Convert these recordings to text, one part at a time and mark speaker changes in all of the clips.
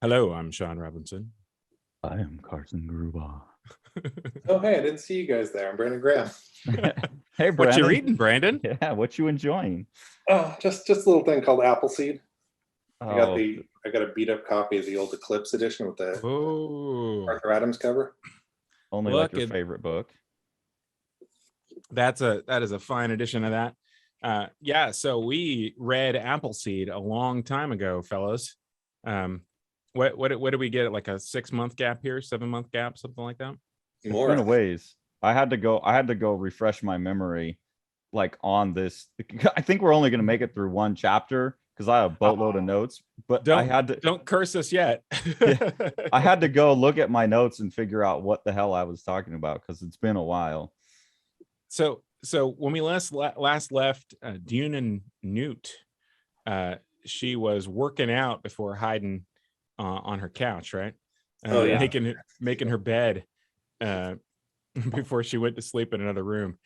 Speaker 1: Hello, I'm Sean Robinson.
Speaker 2: I am Carson Grubaugh.
Speaker 3: Oh, hey, I didn't see you guys there. I'm Brandon Graham.
Speaker 2: Hey,
Speaker 1: What you
Speaker 2: Brandon.
Speaker 1: reading, Brandon?
Speaker 2: Yeah, what you enjoying?
Speaker 3: Oh, just a little thing called Appleseed.
Speaker 2: Oh,
Speaker 3: I got a beat up copy of the old Eclipse edition with the
Speaker 1: Oh,
Speaker 3: Arthur Adams cover.
Speaker 2: only like
Speaker 1: look
Speaker 2: your
Speaker 1: at
Speaker 2: favorite book.
Speaker 1: that is a fine edition of that. Yeah, so we read Appleseed a long time ago, fellas. What did we get? Like a 6-month gap here, 7-month gap, something like that.
Speaker 2: It's
Speaker 3: More.
Speaker 2: been a ways. I had to go refresh my memory like on this. I think we're only gonna make it through one chapter because I have a boatload of notes, but
Speaker 1: Don't curse us yet.
Speaker 2: Yeah, I had to go look at my notes and figure out what the hell I was talking about because it's been a while.
Speaker 1: So when we last left Dune and Newt, she was working out before hiding on her couch, right?
Speaker 3: Oh, yeah.
Speaker 1: making her bed before she went to sleep in another room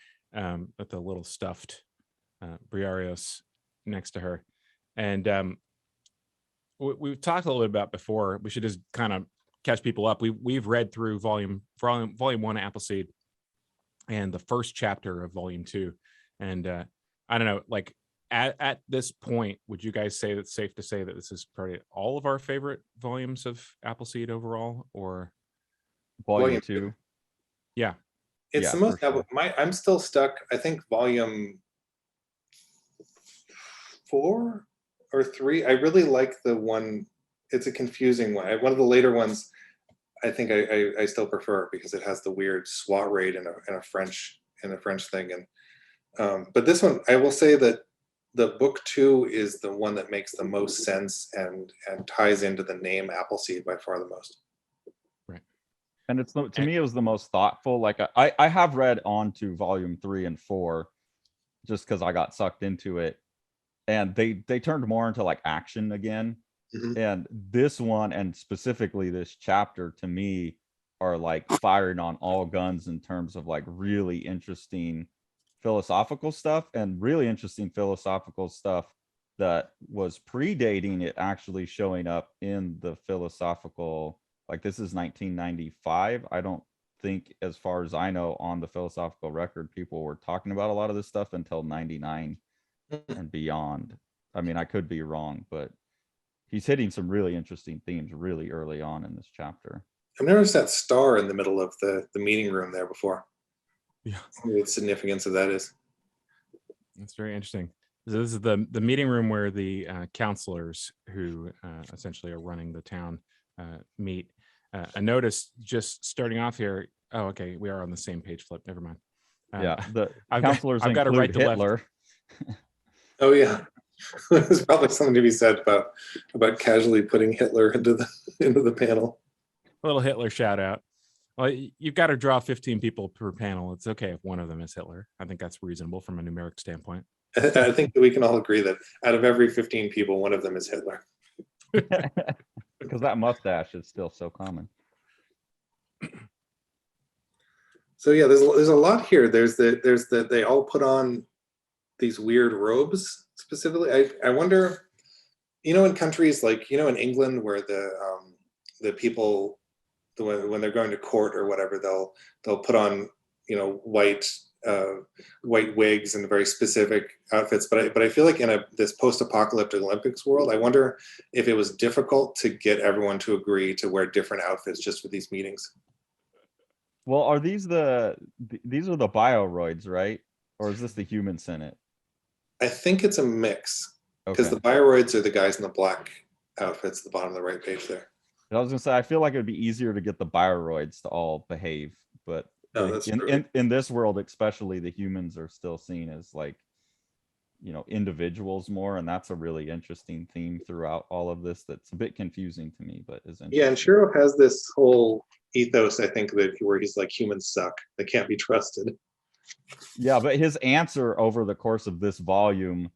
Speaker 1: with the little stuffed Briarios next to her. And we've talked a little bit about before. We should just kind of catch people up. We've read through volume 1 Appleseed and the first chapter of volume 2. And I don't know, like at this point, would you guys say it's safe to say that this is probably all of our favorite volumes of Appleseed overall, or
Speaker 2: Volume 2?
Speaker 1: Yeah,
Speaker 3: It's
Speaker 2: Yeah,
Speaker 3: the most.
Speaker 2: for sure.
Speaker 3: I'm still stuck. I think volume 4 or 3. I really like the one. It's a confusing one. One of the later ones. I think I still prefer because it has the weird SWAT raid and a French thing. And but this one, I will say that the book 2 is the one that makes the most sense and ties into the name Appleseed by far the most.
Speaker 1: right.
Speaker 2: And it's to me, it was the most thoughtful. Like I have read on to volume 3 and 4 just because I got sucked into it. And they turned more into like action again.
Speaker 3: Mhm.
Speaker 2: And this one, and specifically this chapter, to me, are like firing on all guns in terms of like really interesting philosophical stuff and really interesting philosophical stuff that was predating it actually showing up in the philosophical. Like this is 1995. I don't think, as far as I know, on the philosophical record, people were talking about a lot of this stuff until 99 and beyond. I mean, I could be wrong, but he's hitting some really interesting themes really early on in this chapter.
Speaker 3: I've noticed that star in the middle of the meeting room there before.
Speaker 1: Yeah,
Speaker 3: What the significance of that is.
Speaker 1: that's very interesting. So this is the meeting room where the counselors who essentially are running the town meet. I noticed just starting off here. Oh, okay, we are on the same page flip. Never mind.
Speaker 2: Yeah, the
Speaker 1: I've
Speaker 2: counselors
Speaker 1: got to
Speaker 2: include
Speaker 1: write to
Speaker 2: Hitler.
Speaker 3: Oh yeah, there's probably something to be said about casually putting Hitler into the panel.
Speaker 1: A little Hitler shout out. Well, you've got to draw 15 people per panel. It's okay if one of them is Hitler. I think that's reasonable from a numeric standpoint.
Speaker 3: I think that we can all agree that out of every 15 people, one of them is Hitler.
Speaker 2: Because that mustache is still so common.
Speaker 3: So yeah, there's a lot here. There's the they all put on these weird robes specifically. I wonder, in countries like in England where the people when they're going to court or whatever, they'll put on white wigs and very specific outfits. But I feel like in this post-apocalyptic Olympics world, I wonder if it was difficult to get everyone to agree to wear different outfits just for these meetings.
Speaker 2: Well, are these these are the bioroids, right? Or is this the human Senate?
Speaker 3: I think it's a mix because
Speaker 2: Okay.
Speaker 3: the Bioroids are the guys in the black outfits at the bottom of the right page there.
Speaker 2: I was gonna say, I feel like it'd be easier to get the bioroids to all behave, but
Speaker 3: No, that's true.
Speaker 2: in this world, especially, the humans are still seen as like, individuals more, and that's a really interesting theme throughout all of this. That's a bit confusing to me, but is interesting.
Speaker 3: Yeah, and Shirow has this whole ethos, I think, where he's like, humans suck; they can't be trusted.
Speaker 2: Yeah, but his answer over the course of this volume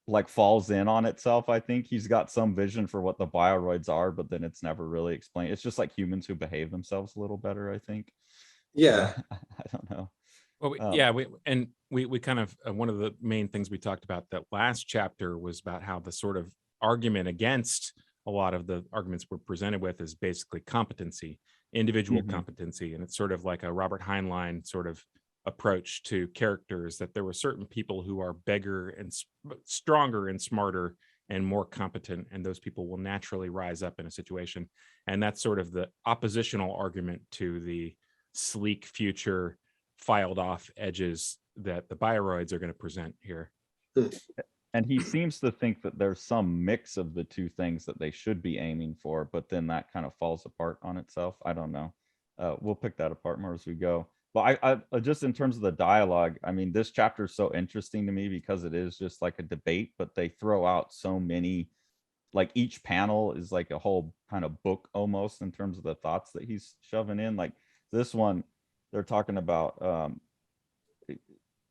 Speaker 2: like falls in on itself. I think he's got some vision for what the bioroids are, but then it's never really explained. It's just like humans who behave themselves a little better, I think.
Speaker 3: Yeah.
Speaker 2: I don't know.
Speaker 1: Well, we kind of one of the main things we talked about that last chapter was about how the sort of argument against a lot of the arguments we're presented with is basically competency, individual competency. And it's sort of like a Robert Heinlein sort of approach to characters, that there were certain people who are bigger and stronger and smarter and more competent, and those people will naturally rise up in a situation. And that's sort of the oppositional argument to the sleek future filed off edges that the Bioroids are going to present here.
Speaker 2: And he seems to think that there's some mix of the two things that they should be aiming for, but then that kind of falls apart on itself. I don't know. We'll pick that apart more as we go. But I just in terms of the dialogue, I mean, this chapter is so interesting to me because it is just like a debate, but they throw out so many, like each panel is like a whole kind of book almost in terms of the thoughts that he's shoving in. Like this one, they're talking about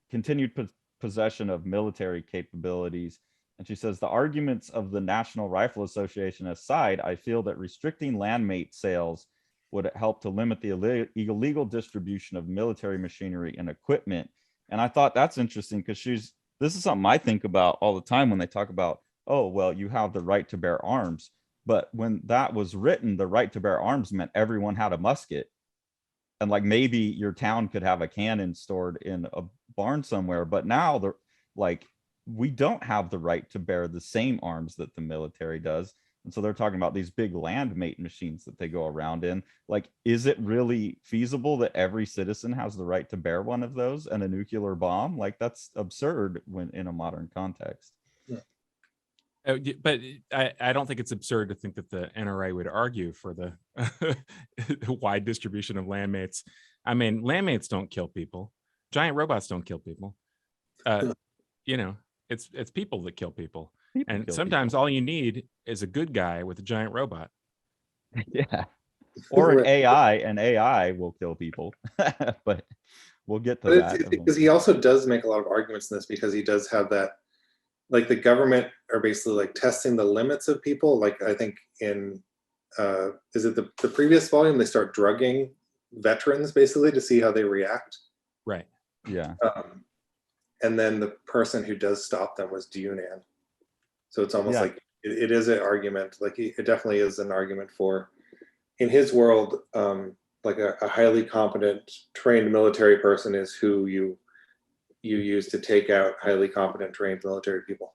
Speaker 2: continued possession of military capabilities. And she says, the arguments of the National Rifle Association aside, I feel that restricting landmate sales would help to limit the illegal distribution of military machinery and equipment. And I thought that's interesting because this is something I think about all the time when they talk about, oh, well, you have the right to bear arms. But when that was written, the right to bear arms meant everyone had a musket. And like maybe your town could have a cannon stored in a barn somewhere, but now we don't have the right to bear the same arms that the military does. And so they're talking about these big landmate machines that they go around in. Like, is it really feasible that every citizen has the right to bear one of those and a nuclear bomb? Like, that's absurd when in a modern context.
Speaker 1: But I don't think it's absurd to think that the NRA would argue for the wide distribution of landmates. I mean, landmates don't kill people. Giant robots don't kill people. You know, it's people that kill people. And sometimes all you need is a good guy with a giant robot.
Speaker 2: Yeah. Or an AI, and AI will kill people. But we'll get to that.
Speaker 3: Because he also does make a lot of arguments in this, because he does have that, like the government are basically like testing the limits of people. Like I think in, is it the previous volume, they start drugging veterans basically to see how they react.
Speaker 1: Right.
Speaker 2: Yeah.
Speaker 3: And then the person who does stop them was Dunan. So it's almost like it is an argument. Like it definitely is an argument for, in his world, like a highly competent, trained military person is who you use to take out highly competent, trained military people.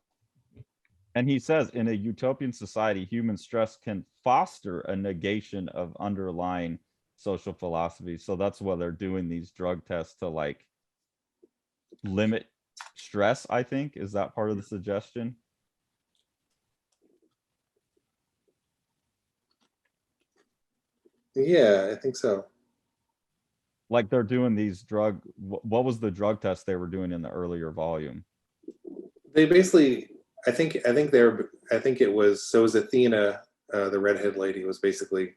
Speaker 2: And he says, in a utopian society, human stress can foster a negation of underlying social philosophy. So that's why they're doing these drug tests to like limit stress, I think. Is that part of the suggestion?
Speaker 3: Yeah, I think so.
Speaker 2: Like they're doing these what was the drug test they were doing in the earlier volume?
Speaker 3: They basically, I think it was Athena, the redhead lady, was basically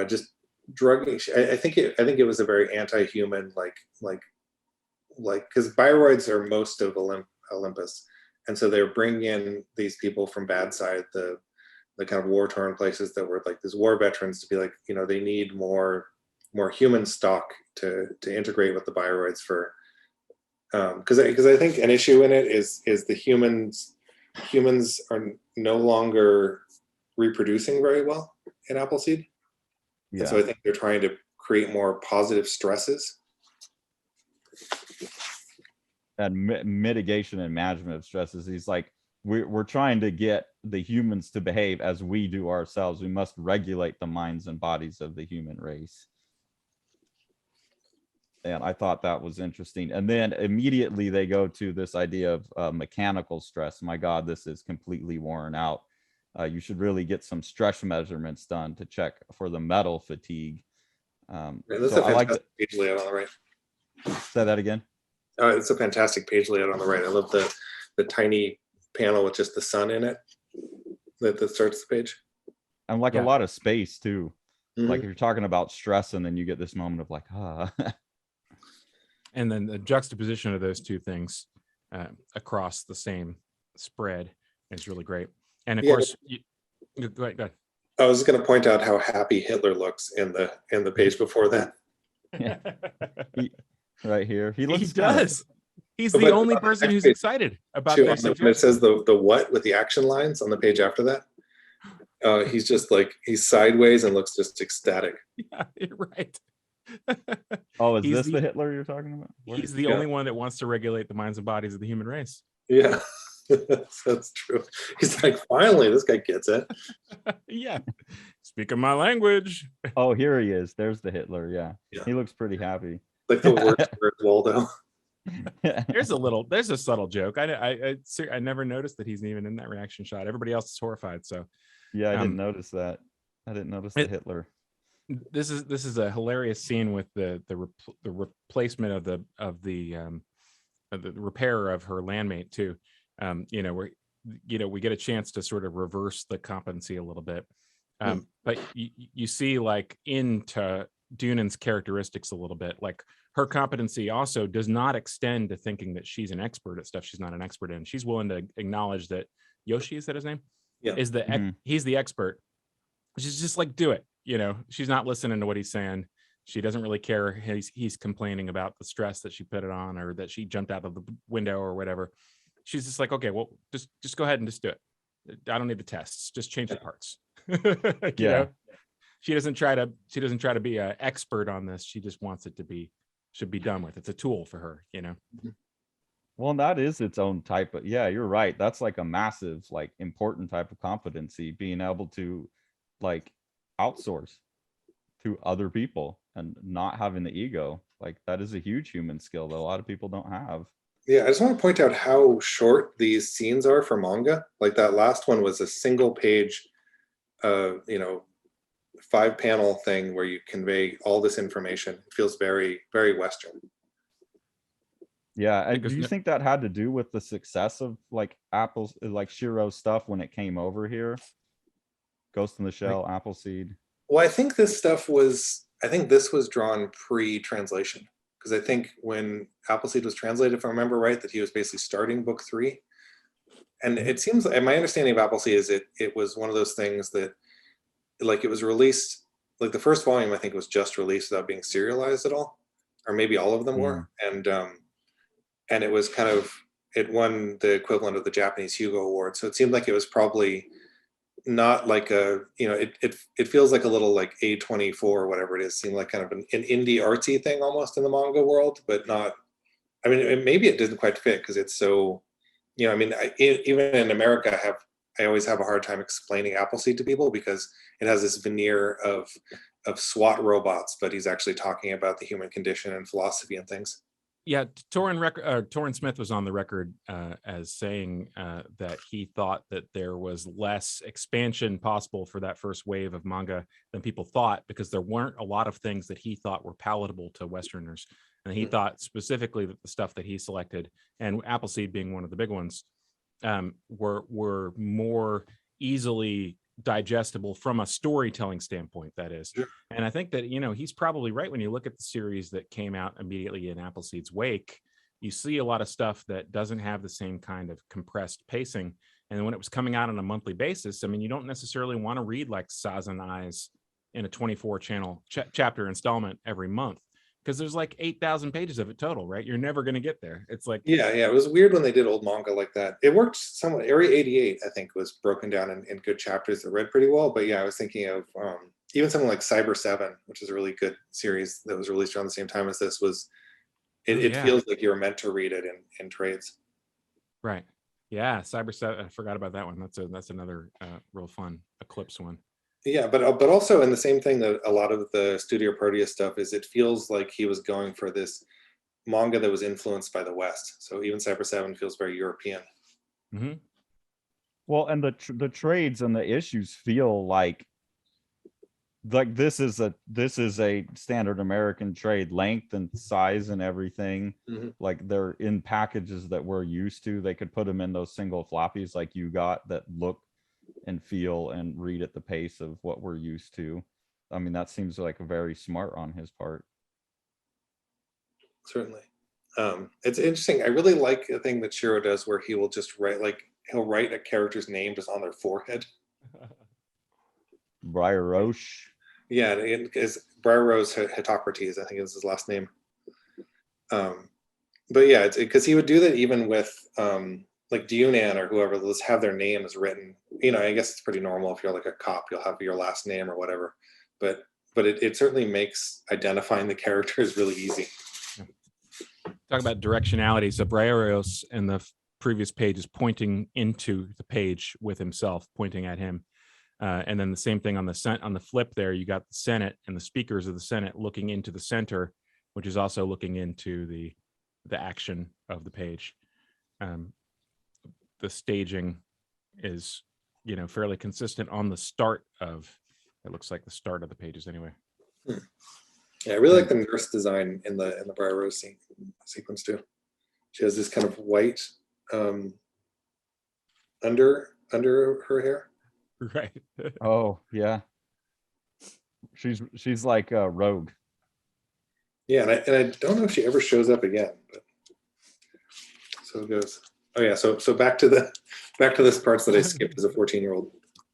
Speaker 3: just drugging. I think it was a very anti-human, like because Bioroids are most of Olympus, and so they're bringing in these people from bad side, the kind of war-torn places that were like these war veterans, to be like, you know, they need more human stock to integrate with the Bioroids for, because I think an issue in it is the humans are no longer reproducing very well in Appleseed.
Speaker 2: Yeah.
Speaker 3: And so I think they're trying to create more positive stresses.
Speaker 2: And mitigation and management of stresses. He's like, we're trying to get the humans to behave as we do ourselves. We must regulate the minds and bodies of the human race. And I thought that was interesting. And then immediately they go to this idea of mechanical stress. My God, this is completely worn out. You should really get some stress measurements done to check for the metal fatigue.
Speaker 3: That's a fantastic page layout on the right.
Speaker 2: Say that again.
Speaker 3: It's a fantastic page layout on the right. I love the tiny panel with just the sun in it that starts the page.
Speaker 2: And like a lot of space too. Like if you're talking about stress, and then you get this moment of like,
Speaker 1: And then the juxtaposition of those two things across the same spread is really great. And of course, go ahead.
Speaker 3: I was going to point out how happy Hitler looks in the page before that.
Speaker 2: Right here, he looks.
Speaker 1: He does. He's the only person who's excited about their suggestion.
Speaker 3: It says the what with the action lines on the page after that. He's just like, he's sideways and looks just ecstatic.
Speaker 1: Yeah, you're right.
Speaker 2: Oh, is
Speaker 1: He's
Speaker 2: this
Speaker 1: the-
Speaker 2: the Hitler you're talking about?
Speaker 1: He's the
Speaker 3: Yeah.
Speaker 1: only one that wants to regulate the minds and bodies of the human race.
Speaker 3: Yeah, that's true. He's like, finally, this guy gets it.
Speaker 1: Yeah, speaking my language.
Speaker 2: Oh, here he is. There's the Hitler. Yeah,
Speaker 3: Yeah.
Speaker 2: he looks pretty happy.
Speaker 3: Like the worst word, Waldo.
Speaker 1: There's a subtle joke. I never noticed that he's even in that reaction shot. Everybody else is horrified. So
Speaker 2: Yeah, I didn't notice that. I didn't notice the Hitler.
Speaker 1: this is a hilarious scene with the replacement of the repairer of her landmate too. Where we get a chance to sort of reverse the competency a little bit. But you see, like, into Dunan's characteristics a little bit, like her competency also does not extend to thinking that she's an expert at stuff she's not an expert in. She's willing to acknowledge that Yoshi, is that his name?
Speaker 3: Yeah.
Speaker 1: He's the expert. She's just like, do it. She's not listening to what he's saying. She doesn't really care. He's complaining about the stress that she put it on, or that she jumped out of the window or whatever. She's just like, okay, well, just go ahead and just do it. I don't need the tests. Just change the parts.
Speaker 2: Yeah.
Speaker 1: She doesn't try to be an expert on this. She just wants it should be done with. It's a tool for her,
Speaker 2: Well, that is its own type of, yeah, you're right. That's like a massive, like, important type of competency, being able to like outsource to other people and not having the ego. Like, that is a huge human skill that a lot of people don't have.
Speaker 3: Yeah, I just want to point out how short these scenes are for manga. Like that last one was a single page, 5-panel thing where you convey all this information. It feels very, very Western.
Speaker 2: Yeah, and do you think that had to do with the success of like Shirow's stuff when it came over here? Ghost in the Shell, Appleseed.
Speaker 3: Well, I think this was drawn pre-translation, because I think when Appleseed was translated, if I remember right, that he was basically starting book 3. And it seems, and my understanding of Appleseed is it was one of those things that, like, it was released, like the first volume I think was just released without being serialized at all, or maybe all of them were. And it was kind of, it won the equivalent of the Japanese Hugo Award. So it seemed like it was probably not like it feels like a little like A24 or whatever it is. Seemed like kind of an indie artsy thing almost in the manga world, but not, I mean, maybe it didn't quite fit because it's so, even in America, I always have a hard time explaining Appleseed to people because it has this veneer of SWAT robots, but he's actually talking about the human condition and philosophy and things.
Speaker 1: Yeah, Torrin Smith was on the record as saying that he thought that there was less expansion possible for that first wave of manga than people thought, because there weren't a lot of things that he thought were palatable to Westerners. And he thought specifically that the stuff that he selected, and Appleseed being one of the big ones, were more easily digestible from a storytelling standpoint, that is.
Speaker 3: Sure.
Speaker 1: And I think that he's probably right. When you look at the series that came out immediately in Appleseed's wake, you see a lot of stuff that doesn't have the same kind of compressed pacing. And when it was coming out on a monthly basis, I mean, you don't necessarily want to read like Sazen Eyes in a 24 channel chapter installment every month, because there's like 8,000 pages of it total, right? You're never going to get there. It's like,
Speaker 3: yeah, it was weird when they did old manga like that. It worked somewhat. Area 88, I think, was broken down in good chapters that read pretty well. But yeah, I was thinking of even something like Cyber 7, which is a really good series that was released around the same time as this. It feels like you were meant to read it in trades.
Speaker 1: Right. Yeah, Cyber 7. I forgot about that one. That's another real fun Eclipse one.
Speaker 3: Yeah, but also in the same thing that a lot of the Studio Proteus stuff is, it feels like he was going for this manga that was influenced by the West. So even Cyber 7 feels very European.
Speaker 1: Mm-hmm.
Speaker 2: Well, and the trades and the issues feel like this is a standard American trade, length and size and everything.
Speaker 3: Mm-hmm.
Speaker 2: Like, they're in packages that we're used to. They could put them in those single floppies like you got, that look and feel and read at the pace of what we're used to. I mean, that seems like very smart on his part.
Speaker 3: Certainly. It's interesting. I really like the thing that Shirow does where he will just he'll write a character's name just on their forehead.
Speaker 2: Bioroid.
Speaker 3: Yeah, is Bioroid Hippocrates, I think is his last name. But yeah, it's because he would do that even with like Dunan or whoever, let's have their names written. You know, I guess it's pretty normal if you're like a cop, you'll have your last name or whatever. But it certainly makes identifying the characters really easy.
Speaker 1: Talk about directionality. So Briareos in the previous page is pointing into the page with himself, pointing at him. And then the same thing on the flip there, you got the Senate and the speakers of the Senate looking into the center, which is also looking into the action of the page. The staging is, you know, fairly consistent on the start of, it looks like the start of the pages anyway.
Speaker 3: Yeah, I really like the nurse design in the Briar Rose sequence too. She has this kind of white under her hair.
Speaker 1: Right.
Speaker 2: Oh yeah. She's like a rogue.
Speaker 3: Yeah, and I don't know if she ever shows up again, but so it goes. Oh yeah, so back to this parts that I skipped as a 14-year-old.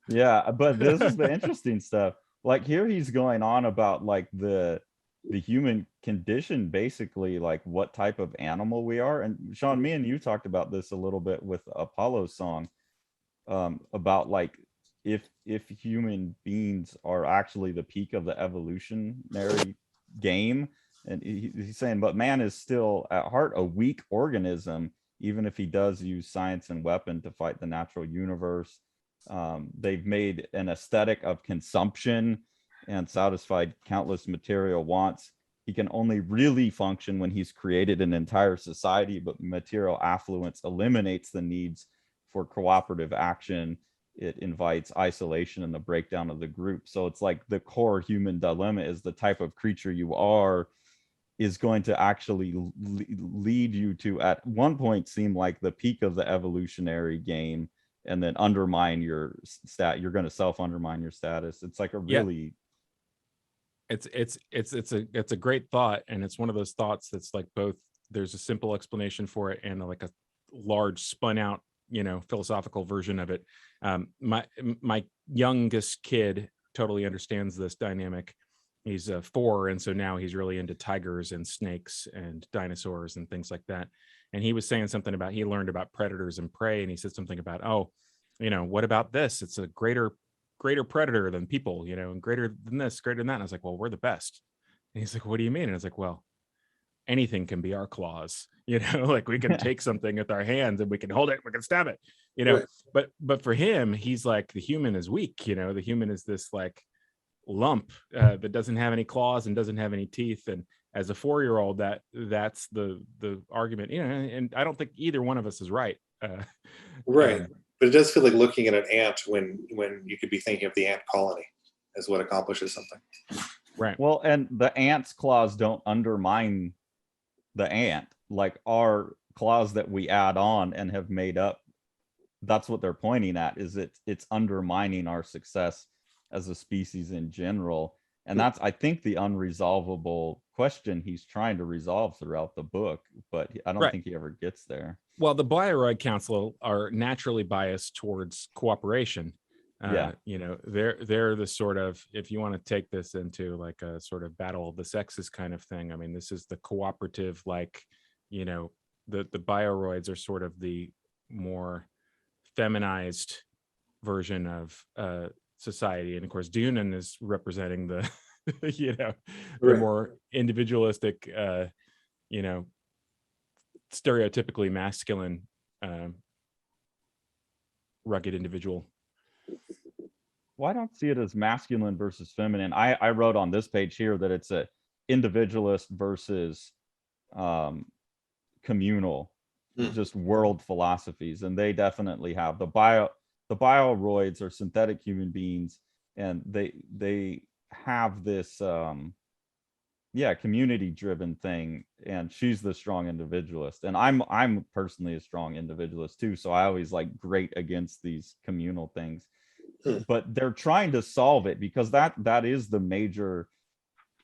Speaker 2: Yeah, but this is the interesting stuff. Like here he's going on about like the human condition, basically, like what type of animal we are. And Sean, me and you talked about this a little bit with Apollo's song, about like if human beings are actually the peak of the evolutionary game. And he's saying, but man is still at heart a weak organism, even if he does use science and weapon to fight the natural universe. They've made an aesthetic of consumption and satisfied countless material wants. He can only really function when he's created an entire society, but material affluence eliminates the needs for cooperative action. It invites isolation and the breakdown of the group. So it's like the core human dilemma is the type of creature you are is going to actually lead you to, at one point, seem like the peak of the evolutionary game, and then undermine your you're going to self-undermine your status. It's like a really
Speaker 1: it's a great thought, and it's one of those thoughts that's like both there's a simple explanation for it and like a large spun out, you know, philosophical version of it. My youngest kid totally understands this dynamic. He's 4, and so now he's really into tigers and snakes and dinosaurs and things like that. And he was saying something about, he learned about predators and prey, and he said something about, oh, you know, what about this? It's a greater predator than people, you know, and greater than this, greater than that. And I was like, well, we're the best. And he's like, what do you mean? And I was like, well, anything can be our claws, you know, like we can take something with our hands and we can hold it, we can stab it, you know. Right. But for him, he's like, the human is weak, you know, the human is this like lump that doesn't have any claws and doesn't have any teeth. And as a 4-year-old, that's the argument, you know. And I don't think either one of us is right.
Speaker 3: Right. But it does feel like looking at an ant when you could be thinking of the ant colony as what accomplishes something.
Speaker 1: Right.
Speaker 2: Well, and the ant's claws don't undermine the ant. Like our claws that we add on and have made up, that's what they're pointing at, is it's undermining our success as a species in general. And that's, I think, the unresolvable question he's trying to resolve throughout the book, but I don't think he ever gets there.
Speaker 1: Well, the Bioroid Council are naturally biased towards cooperation. You know, they're the sort of, if you want to take this into like a sort of battle of the sexes kind of thing, I mean, this is the cooperative, like, you know, the Bioroids are sort of the more feminized version of society. And of course, Dunan is representing the, you know, the more individualistic, you know, stereotypically masculine, rugged individual.
Speaker 2: Well, I don't see it as masculine versus feminine. I wrote on this page here that it's a individualist versus communal, just world philosophies. And they definitely have the Bioroids are synthetic human beings, and they have this community driven thing, and she's the strong individualist, and I'm personally a strong individualist too, so I always like grate against these communal things. But they're trying to solve it, because that is the major,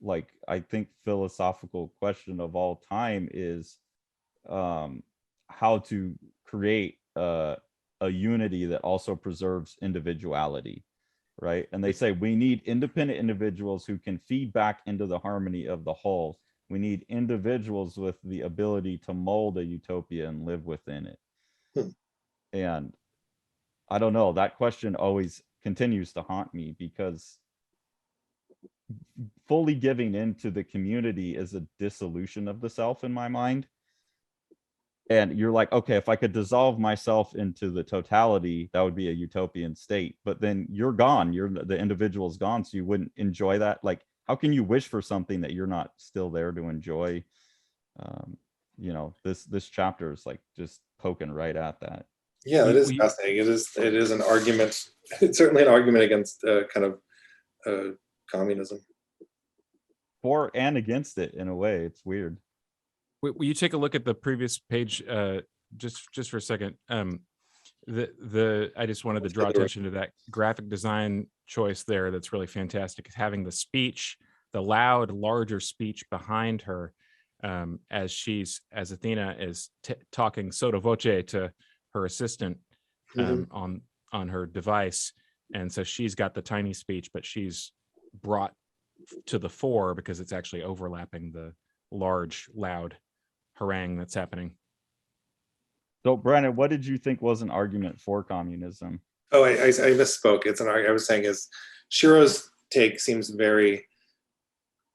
Speaker 2: like, I think, philosophical question of all time, is how to create a unity that also preserves individuality, right? And they say we need independent individuals who can feed back into the harmony of the whole. We need individuals with the ability to mold a utopia and live within it. And I don't know, that question always continues to haunt me, because fully giving into the community is a dissolution of the self in my mind. And you're like, okay, if I could dissolve myself into the totality, that would be a utopian state. But then you're gone. The individual's gone, so you wouldn't enjoy that. Like, how can you wish for something that you're not still there to enjoy? This chapter is like just poking right at that.
Speaker 3: Yeah, it is fascinating. It is an argument. It's certainly an argument against kind of communism.
Speaker 2: For and against it in a way. It's weird.
Speaker 1: Will you take a look at the previous page just for a second? I just wanted to draw attention to that graphic design choice there. That's really fantastic. Having the speech, the loud, larger speech behind her, as Athena is talking sotto voce to her assistant on her device, and so she's got the tiny speech, but she's brought to the fore because it's actually overlapping the large, loud harangue that's happening.
Speaker 2: So Brandon, what did you think was an argument for communism?
Speaker 3: Oh, I misspoke. It's an argument. I was saying is Shirow's take seems very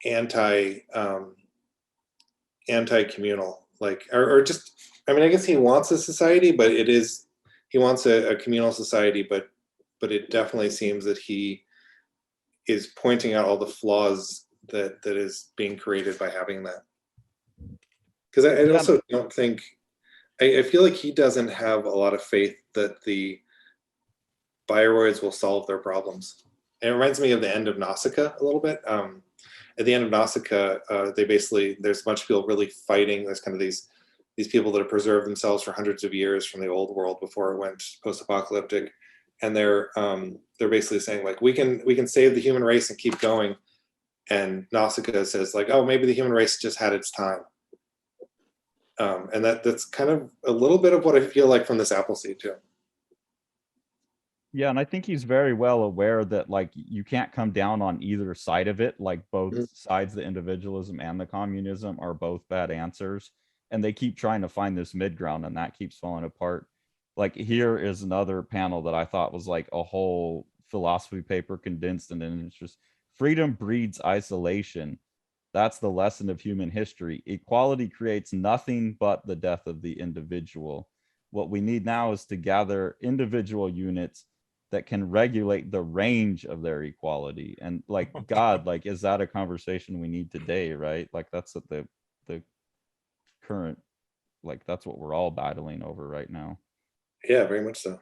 Speaker 3: anti-communal, like, or just, I mean, I guess he wants a society, but he wants a communal society, but it definitely seems that he is pointing out all the flaws that is being created by having that. Because I also don't think, I feel like he doesn't have a lot of faith that the Bioroids will solve their problems. And it reminds me of the end of Nausicaa a little bit. At the end of Nausicaa, there's a bunch of people really fighting. There's kind of these people that have preserved themselves for hundreds of years from the old world before it went post-apocalyptic. And they're basically saying, like, we can save the human race and keep going. And Nausicaa says, like, oh, maybe the human race just had its time. And that's kind of a little bit of what I feel like from this Appleseed too.
Speaker 2: Yeah, and I think he's very well aware that, like, you can't come down on either side of it. Like, both sides, the individualism and the communism, are both bad answers, and they keep trying to find this mid ground, and that keeps falling apart. Like, here is another panel that I thought was like a whole philosophy paper condensed, and then it's just freedom breeds isolation. That's the lesson of human history. Equality creates nothing but the death of the individual. What we need now is to gather individual units that can regulate the range of their equality. And, like, God, like, is that a conversation we need today, right? Like, that's what the current, like, that's what we're all battling over right now.
Speaker 3: Yeah, very much so.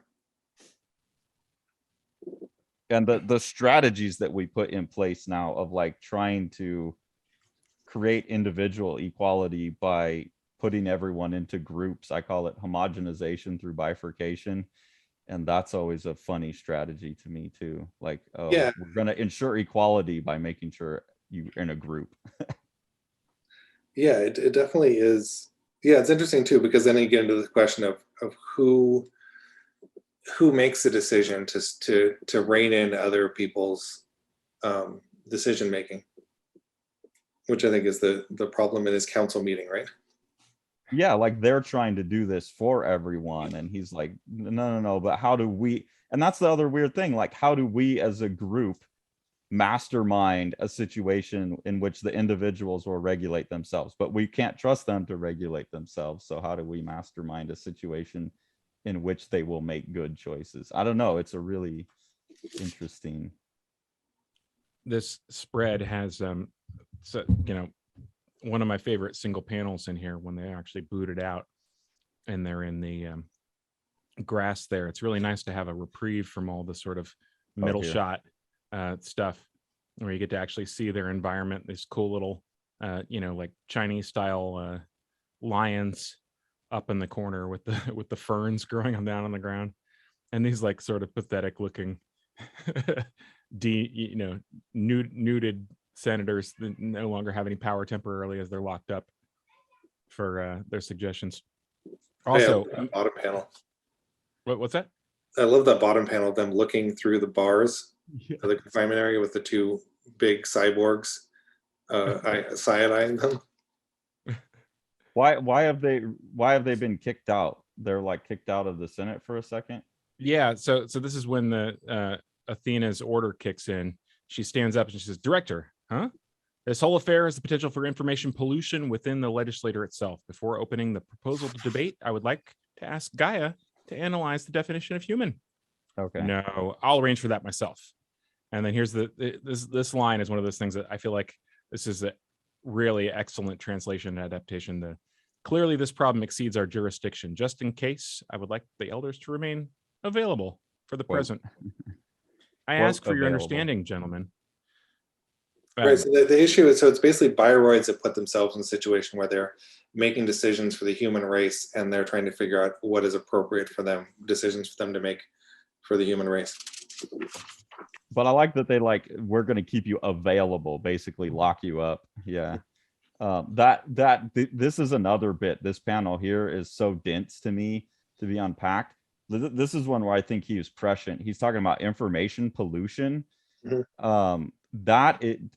Speaker 2: And the strategies that we put in place now of, like, trying to create individual equality by putting everyone into groups. I call it homogenization through bifurcation. And that's always a funny strategy to me too. Like, oh, yeah, we're going to ensure equality by making sure you're in a group.
Speaker 3: Yeah, it definitely is. Yeah, it's interesting too, because then you get into the question of who makes the decision to rein in other people's decision making, which I think is the problem in his council meeting, right?
Speaker 2: Yeah, like, they're trying to do this for everyone, and he's like, no, but how do we? And that's the other weird thing. Like, how do we as a group mastermind a situation in which the individuals will regulate themselves, but we can't trust them to regulate themselves? So how do we mastermind a situation in which they will make good choices? I don't know. It's a really interesting.
Speaker 1: This spread has so, one of my favorite single panels in here when they actually boot it out and they're in the grass there. It's really nice to have a reprieve from all the sort of middle shot stuff where you get to actually see their environment. These cool little, like Chinese style lions up in the corner with the ferns growing on down on the ground, and these, like, sort of pathetic looking nuded senators that no longer have any power temporarily as they're locked up for their suggestions. Also,
Speaker 3: bottom panel.
Speaker 1: What's that?
Speaker 3: I love that bottom panel of them looking through the bars of the confinement area with the two big cyborgs side-eyeing them.
Speaker 2: Why have they been kicked out? they're like kicked out of the Senate for a second.
Speaker 1: Yeah, so this is when the Athena's order kicks in. She stands up and she says, "Director, huh? This whole affair has the potential for information pollution within the legislature itself. Before opening the proposal to debate, I would like to ask Gaia to analyze the definition of human."
Speaker 2: Okay.
Speaker 1: No, I'll arrange for that myself. And then here's this line is one of those things that I feel like this is a really excellent translation and adaptation. Clearly this problem exceeds our jurisdiction. Just in case, I would like the elders to remain available for the present. I ask for your
Speaker 2: available.
Speaker 1: understanding, gentlemen.
Speaker 3: Right. So the issue is, so it's basically Bioroids that put themselves in a situation where they're making decisions for the human race, and they're trying to figure out what is appropriate for them, decisions for them to make for the human race.
Speaker 2: But I like that they like, we're going to keep you available, basically lock you up. Yeah. This is another bit. This panel here is so dense to me to be unpacked. This is one where I think he was prescient. He's talking about information pollution. Mm-hmm.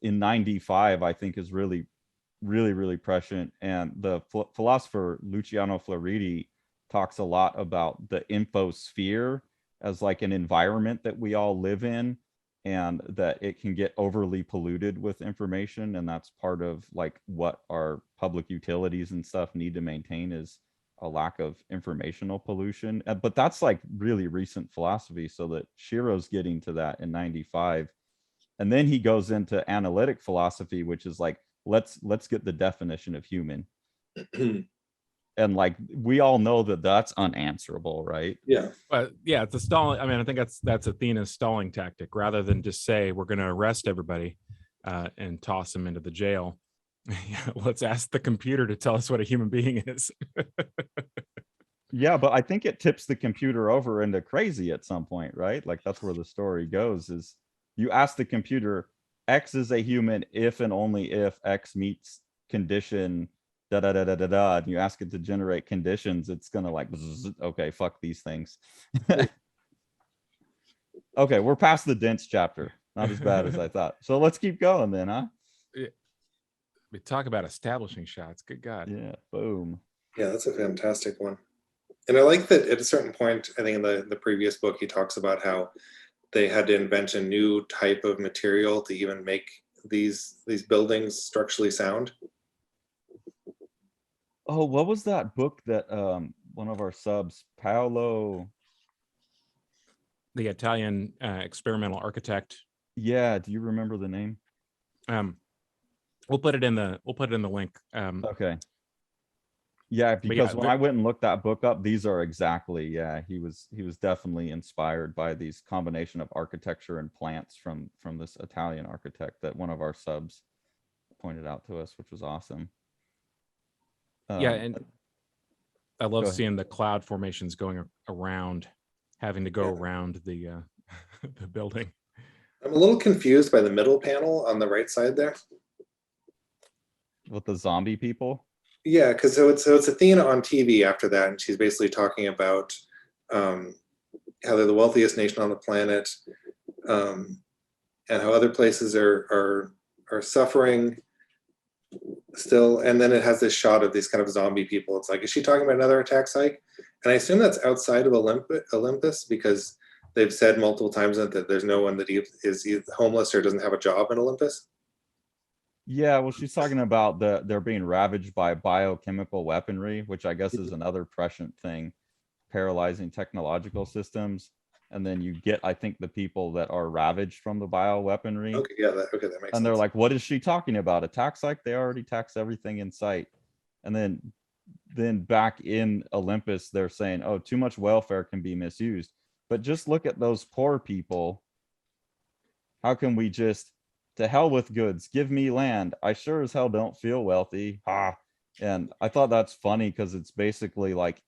Speaker 2: In 95, I think is really, really, really prescient. And the philosopher Luciano Floridi talks a lot about the infosphere as like an environment that we all live in, and that it can get overly polluted with information. And that's part of like what our public utilities and stuff need to maintain, is a lack of informational pollution. But that's like really recent philosophy, so that Shirow's getting to that in 95. And then he goes into analytic philosophy, which is like, let's get the definition of human. And like, we all know that that's unanswerable, right?
Speaker 3: Yeah.
Speaker 1: But yeah, it's a stalling. I mean, I think that's Athena's stalling tactic. Rather than just say, we're going to arrest everybody and toss them into the jail, let's ask the computer to tell us what a human being is.
Speaker 2: Yeah, but I think it tips the computer over into crazy at some point, right? Like, that's where the story goes, is you ask the computer, X is a human if and only if X meets condition da da da da da da, and you ask it to generate conditions, it's gonna like, okay, fuck these things. Okay, we're past the dense chapter. Not as bad as I thought. So let's keep going then, huh?
Speaker 1: We talk about establishing shots. Good God.
Speaker 2: Yeah, boom.
Speaker 3: Yeah, that's a fantastic one. And I like that at a certain point, I think in the previous book, he talks about how they had to invent a new type of material to even make these buildings structurally sound.
Speaker 2: Oh, what was that book that one of our subs, Paolo?
Speaker 1: The Italian experimental architect.
Speaker 2: Yeah, do you remember the name?
Speaker 1: We'll put it in the link.
Speaker 2: Okay. Yeah, because when I went and looked that book up, these are exactly, yeah, he was definitely inspired by these combination of architecture and plants from this Italian architect that one of our subs pointed out to us, which was awesome.
Speaker 1: Yeah, and I love seeing the cloud formations going around, having to go around the the building.
Speaker 3: I'm a little confused by the middle panel on the right side there.
Speaker 2: With the zombie people?
Speaker 3: Yeah, because so it's Athena on TV after that, and she's basically talking about how they're the wealthiest nation on the planet, and how other places are suffering still. And then it has this shot of these kind of zombie people. It's like, is she talking about another attack site? And I assume that's outside of Olympus, because they've said multiple times that there's no one that is either homeless or doesn't have a job in Olympus.
Speaker 2: Yeah, well, she's talking about they're being ravaged by biochemical weaponry, which I guess is another prescient thing, paralyzing technological systems. And then you get, I think, the people that are ravaged from the bioweaponry.
Speaker 3: Okay, yeah, that makes sense.
Speaker 2: And they're like, what is she talking about? Attacks? Like, they already tax everything in sight. And then back in Olympus, they're saying, oh, too much welfare can be misused. But just look at those poor people. How can we just, to hell with goods, give me land? I sure as hell don't feel wealthy. And I thought that's funny, because it's basically like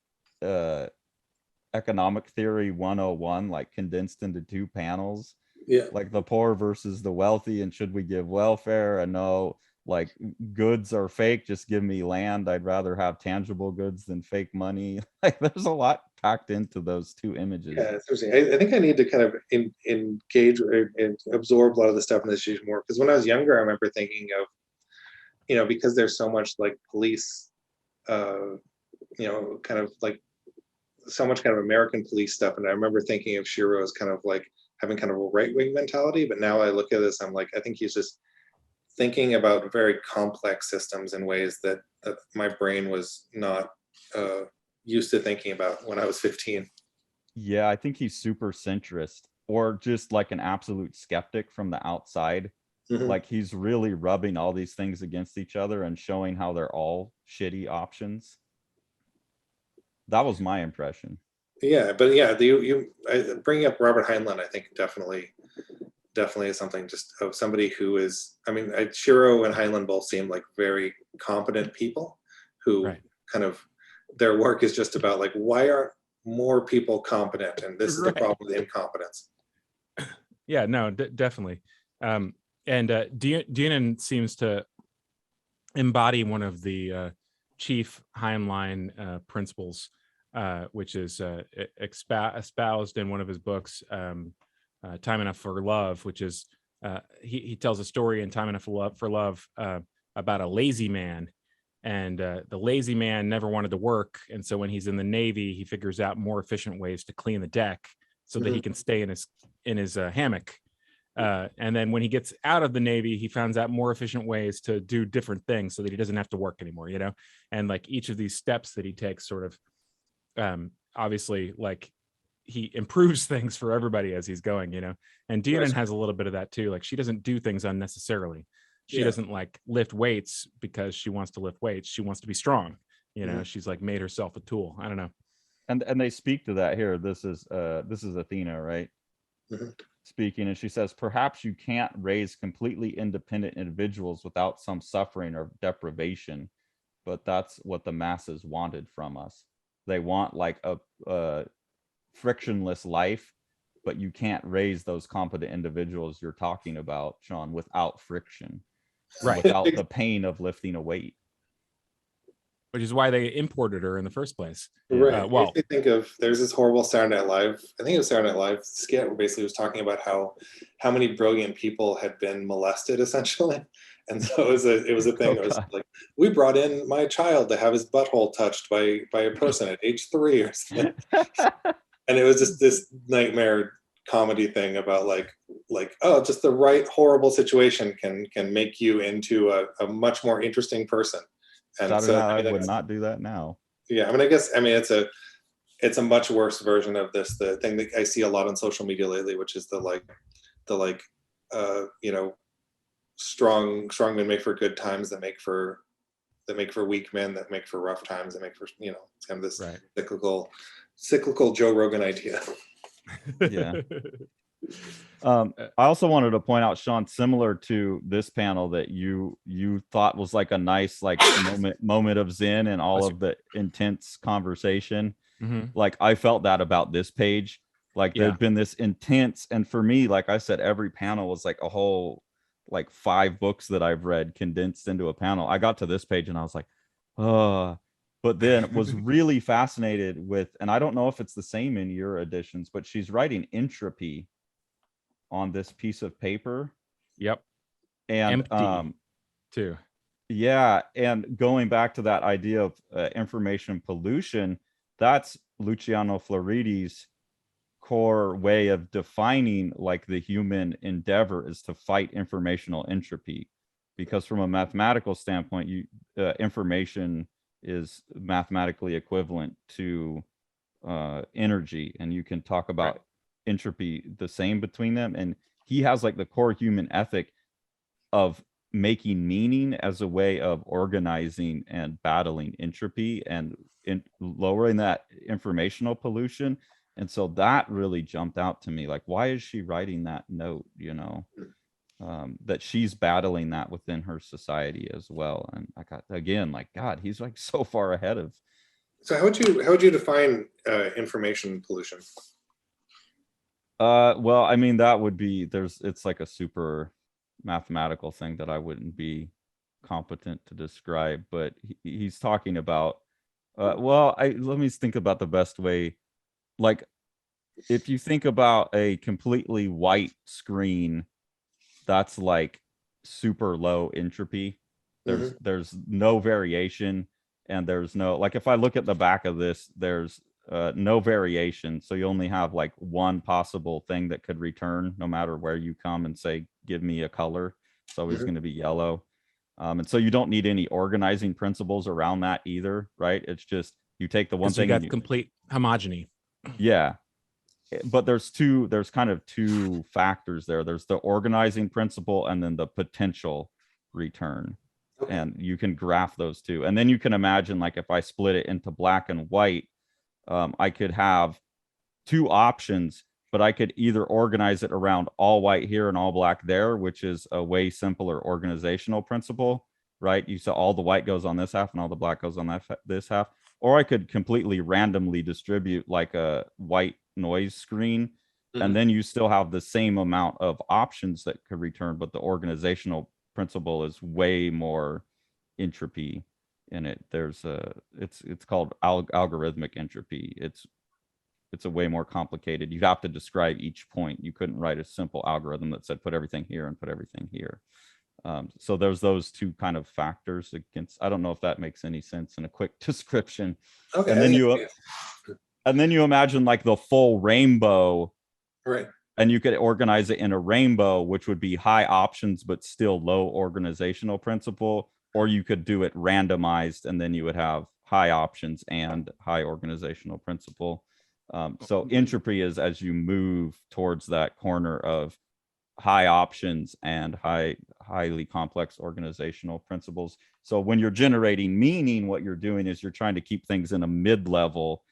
Speaker 2: economic theory 101, like condensed into 2 panels.
Speaker 3: Yeah,
Speaker 2: like the poor versus the wealthy, and should we give welfare? And no, like, goods are fake, just give me land. I'd rather have tangible goods than fake money. Like, there's a lot packed into those 2 images.
Speaker 3: yeah, it's interesting. I think I need to kind of engage and absorb a lot of the stuff in this issue more, because when I was younger, I remember thinking of, because there's so much like police, kind of like so much kind of American police stuff, and I remember thinking of Shiro as kind of like having kind of a right-wing mentality, but now I look at this, I'm like, I think he's just thinking about very complex systems in ways that my brain was not used to thinking about when I was 15.
Speaker 2: Yeah, I think he's super centrist, or just like an absolute skeptic from the outside.
Speaker 3: Mhm.
Speaker 2: Like he's really rubbing all these things against each other and showing how they're all shitty options. That was my impression.
Speaker 3: Yeah, but yeah, bringing up Robert Heinlein, I think definitely is something just of somebody who is, I mean, Shiro and Heinlein both seem like very competent people who
Speaker 1: Right.
Speaker 3: kind of, their work is just about like, why aren't more people competent? And this is the
Speaker 1: Right.
Speaker 3: problem with incompetence.
Speaker 1: Yeah, no, definitely. And Dienan seems to embody one of the chief Heinlein principles, which is espoused in one of his books, Time Enough for Love, which is he tells a story in Time Enough for Love about a lazy man. And the lazy man never wanted to work. And so when he's in the Navy, he figures out more efficient ways to clean the deck so that he can stay in his hammock. And then when he gets out of the Navy, he finds out more efficient ways to do different things so that he doesn't have to work anymore, you know? And like each of these steps that he takes sort of, obviously like he improves things for everybody as he's going, you know? And Dienan has a little bit of that too. Like she doesn't do things unnecessarily. She doesn't like lift weights because she wants to lift weights. She wants to be strong. You know, she's like made herself a tool. I don't know.
Speaker 2: And they speak to that here. This is Athena, right? Speaking, and she says, perhaps you can't raise completely independent individuals without some suffering or deprivation, but that's what the masses wanted from us. They want like a frictionless life, but you can't raise those competent individuals you're talking about, Sean, without friction,
Speaker 1: right?
Speaker 2: Without the pain of lifting a weight.
Speaker 1: Which is why they imported her in the first place.
Speaker 3: Right.
Speaker 1: Well,
Speaker 3: I think of, there's this horrible Saturday Night Live, I think it was Saturday Night Live skit where basically was talking about how many brilliant people had been molested essentially. And so it was a thing that was like, we brought in my child to have his butthole touched by a person at age 3 or something. And it was just this nightmare comedy thing about like, oh, just the right horrible situation can make you into a much more interesting person. And
Speaker 2: Saturday
Speaker 3: so
Speaker 2: Night Live would not do that now.
Speaker 3: Yeah, I mean, it's a much worse version of this. The thing that I see a lot on social media lately, which is the you know, strong men make for good times, that make for weak men, that make for rough times, that make for, you know, it's kind of this cyclical Joe Rogan idea.
Speaker 2: Yeah. I also wanted to point out, Sean, similar to this panel that you thought was like a nice like moment of zen and all of the intense conversation. Like I felt that about this page. Like there'd been this intense, and for me, like I said, every panel was like a whole like 5 books that I've read condensed into a panel. I got to this page and I was like, oh, but then was really fascinated with, and I don't know if it's the same in your editions, but she's writing entropy on this piece of paper.
Speaker 1: Yep.
Speaker 2: And
Speaker 1: empty too.
Speaker 2: Yeah, and going back to that idea of information pollution, that's Luciano Floridi's core way of defining like the human endeavor is to fight informational entropy, because from a mathematical standpoint, information is mathematically equivalent to energy, and you can talk about entropy the same between them. And he has like the core human ethic of making meaning as a way of organizing and battling entropy and lowering that informational pollution. And so that really jumped out to me, like, why is she writing that note, you know, that she's battling that within her society as well. And I got, again, like, God, he's like so far ahead of.
Speaker 3: So how would you define information pollution?
Speaker 2: Well, I mean, that would be, it's like a super mathematical thing that I wouldn't be competent to describe, but he's talking about, well, let me think about the best way. Like, if you think about a completely white screen, that's like super low entropy. There's no variation, and there's no, like, if I look at the back of this, there's no variation. So you only have like one possible thing that could return no matter where you come and say, give me a color. It's always
Speaker 3: Mhm.
Speaker 2: going to be yellow. And so you don't need any organizing principles around that either, right? It's just you take the one
Speaker 1: Because you
Speaker 2: thing
Speaker 1: got
Speaker 2: and you,
Speaker 1: complete homogeny.
Speaker 2: yeah. But there's kind of two factors there. There's the organizing principle and then the potential return.
Speaker 3: Okay.
Speaker 2: And you can graph those two. And then you can imagine, like, if I split it into black and white, I could have two options, but I could either organize it around all white here and all black there, which is a way simpler organizational principle, right? You saw all the white goes on this half and all the black goes on this half. Or I could completely randomly distribute like a white noise screen,
Speaker 3: Mhm.
Speaker 2: and then you still have the same amount of options that could return, but the organizational principle is way more entropy in it. There's a it's called algorithmic entropy. It's a way more complicated. You'd have to describe each point. You couldn't write a simple algorithm that said put everything here and put everything here. So there's those two kind of factors against. I don't know if that makes any sense in a quick description.
Speaker 3: Okay.
Speaker 2: And
Speaker 3: I
Speaker 2: then
Speaker 3: think-
Speaker 2: you imagine like the full rainbow,
Speaker 3: right.
Speaker 2: and you could organize it in a rainbow, which would be high options but still low organizational principle. Or you could do it randomized, and then you would have high options and high organizational principle. So entropy is as you move towards that corner of high options and highly complex organizational principles. So when you're generating meaning, what you're doing is you're trying to keep things in a mid-level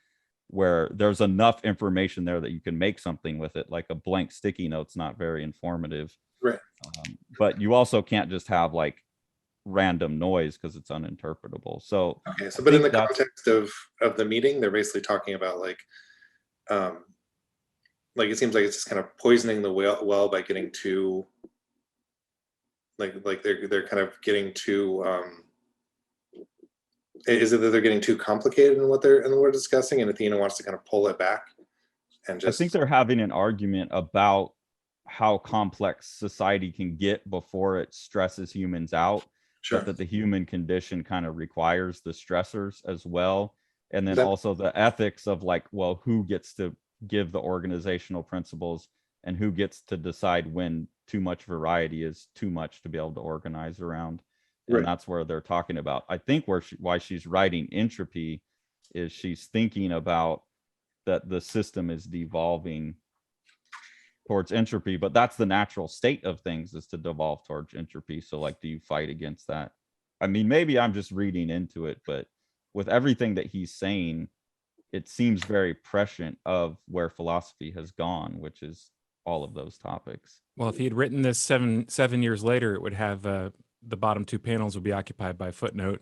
Speaker 2: where there's enough information there that you can make something with it. Like a blank sticky note's not very informative.
Speaker 3: Right.
Speaker 2: But you also can't just have like random noise because it's uninterpretable. So
Speaker 3: Okay. So, but in the context of the meeting, they're basically talking about like it seems like it's just kind of poisoning the well by getting too like they're kind of getting too is it that they're getting too complicated in what we're discussing, and Athena wants to kind of pull it back and just
Speaker 2: I think they're having an argument about how complex society can get before it stresses humans out,
Speaker 3: sure.
Speaker 2: but that the human condition kind of requires the stressors as well. And then also the ethics of like, well, who gets to give the organizational principles and who gets to decide when too much variety is too much to be able to organize around. And
Speaker 3: Right.
Speaker 2: that's where they're talking about. I think why she's writing entropy is she's thinking about that the system is devolving towards entropy, but that's the natural state of things, is to devolve towards entropy. So like, do you fight against that? I mean, maybe I'm just reading into it, but with everything that he's saying, it seems very prescient of where philosophy has gone, which is all of those topics.
Speaker 1: Well, if he had written this seven years later, it would have the bottom two panels would be occupied by a footnote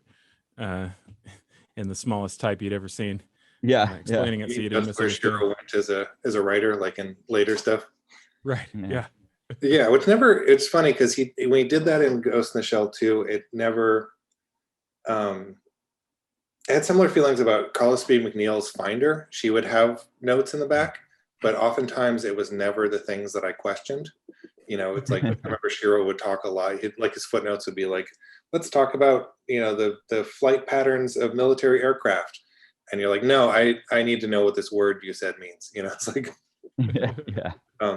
Speaker 1: in the smallest type you'd ever seen.
Speaker 2: Yeah,
Speaker 1: Explaining it so you didn't
Speaker 3: That's where
Speaker 1: misunderstand.
Speaker 3: Shirow went as a writer, like in later stuff.
Speaker 1: Right. Yeah.
Speaker 3: Yeah, which never. It's funny because when he did that in Ghost in the Shell 2, it never. I had similar feelings about Carlos B. McNeil's Finder. She would have notes in the back, but oftentimes it was never the things that I questioned. You know, it's like I remember Shirow would talk a lot. Like his footnotes would be like, "Let's talk about the flight patterns of military aircraft," and you're like, "No, I need to know what this word you said means." You know, it's like.
Speaker 2: Yeah.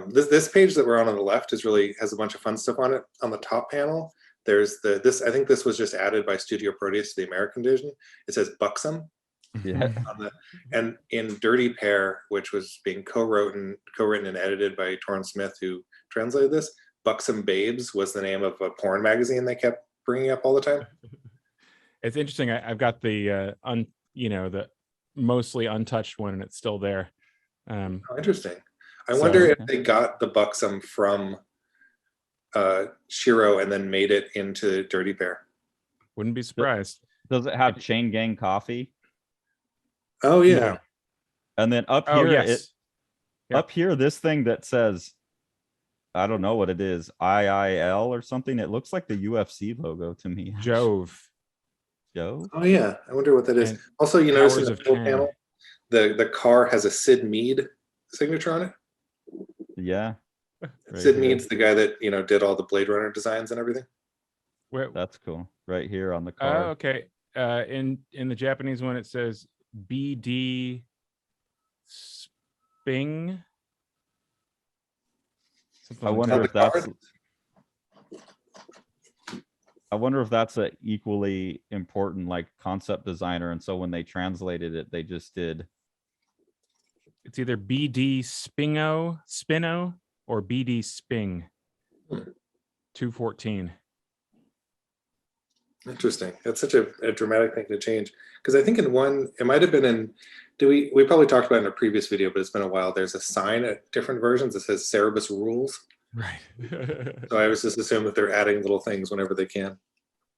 Speaker 3: This page that we're on the left has a bunch of fun stuff on it. On the top panel, there's I think this was just added by Studio Proteus to the American edition. It says buxom.
Speaker 2: Yeah.
Speaker 3: And in Dirty Pair, which was being co-written and edited by Torrin Smith, who translated this, Buxom Babes was the name of a porn magazine they kept bringing up all the time.
Speaker 1: It's interesting. I've got the the mostly untouched one, and it's still there.
Speaker 3: Oh, interesting. I wonder if they got the buxom from Shirow and then made it into Dirty Pair.
Speaker 1: Wouldn't be surprised.
Speaker 2: Does it have Chain Gang coffee?
Speaker 3: Oh yeah.
Speaker 1: No.
Speaker 2: And then up here,
Speaker 1: yes.
Speaker 2: Up here, this thing that says, I don't know what it is, IIL or something. It looks like the UFC logo to me.
Speaker 1: Jove.
Speaker 2: Jove?
Speaker 3: Oh yeah. I wonder what that is.
Speaker 1: And
Speaker 3: Also, you notice in
Speaker 1: Powers
Speaker 3: the
Speaker 1: of
Speaker 3: middle
Speaker 1: 10.
Speaker 3: panel, the car has a Sid Mead signature on it.
Speaker 2: Yeah.
Speaker 3: Sid Mead's the guy that did all the Blade Runner designs and everything.
Speaker 2: That's cool. Right here on the
Speaker 1: Oh,
Speaker 2: car.
Speaker 1: okay. In the Japanese one, it says BD Sping. Something
Speaker 2: I
Speaker 1: like
Speaker 2: wonder
Speaker 1: that.
Speaker 2: if that's. I wonder if that's a equally important like concept designer, and so when they translated it, they just did.
Speaker 1: It's either BD Spino, or BD Sping. 214.
Speaker 3: Interesting. That's such a dramatic thing to change. Because I think in one, it might have been in, we probably talked about it in a previous video, but it's been a while. There's a sign at different versions that says Cerebus rules.
Speaker 1: Right.
Speaker 3: So I always just assume that they're adding little things whenever they can.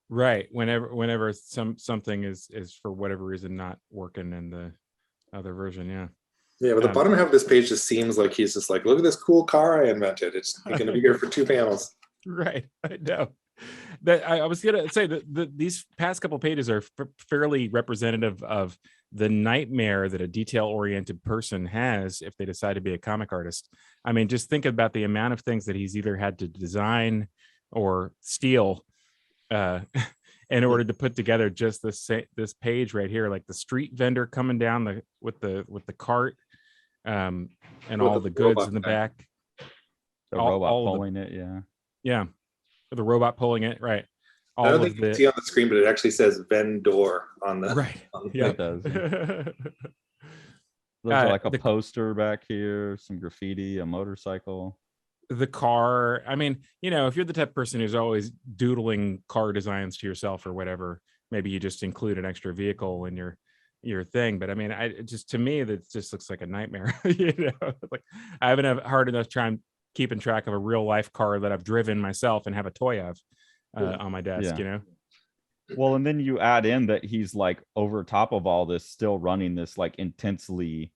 Speaker 1: Right. Whenever something is for whatever reason not working in the other version, yeah.
Speaker 3: Yeah, but the bottom half of this page just seems like he's just like, look at this cool car I invented. It's going to be here for 2 panels.
Speaker 1: Right. I know. That I was gonna say that these past couple pages are fairly representative of the nightmare that a detail-oriented person has if they decide to be a comic artist. I mean, just think about the amount of things that he's either had to design or steal in order to put together just this page right here, like the street vendor coming down with the cart, and with all the goods in the back.
Speaker 2: The robot pulling it,
Speaker 1: yeah. The robot pulling it, right?
Speaker 3: I don't think you can see on the screen, but it actually says vendor on the
Speaker 1: right.
Speaker 2: Yeah, it does. There's like a poster back here, some graffiti, a motorcycle.
Speaker 1: The car. I mean, if you're the type of person who's always doodling car designs to yourself or whatever, maybe you just include an extra vehicle in your thing. But I mean, to me, that just looks like a nightmare. Like I haven't had a hard enough time keeping track of a real life car that I've driven myself and have a toy of on my desk,
Speaker 2: Well, and then you add in that he's like over top of all this, still running this like intensely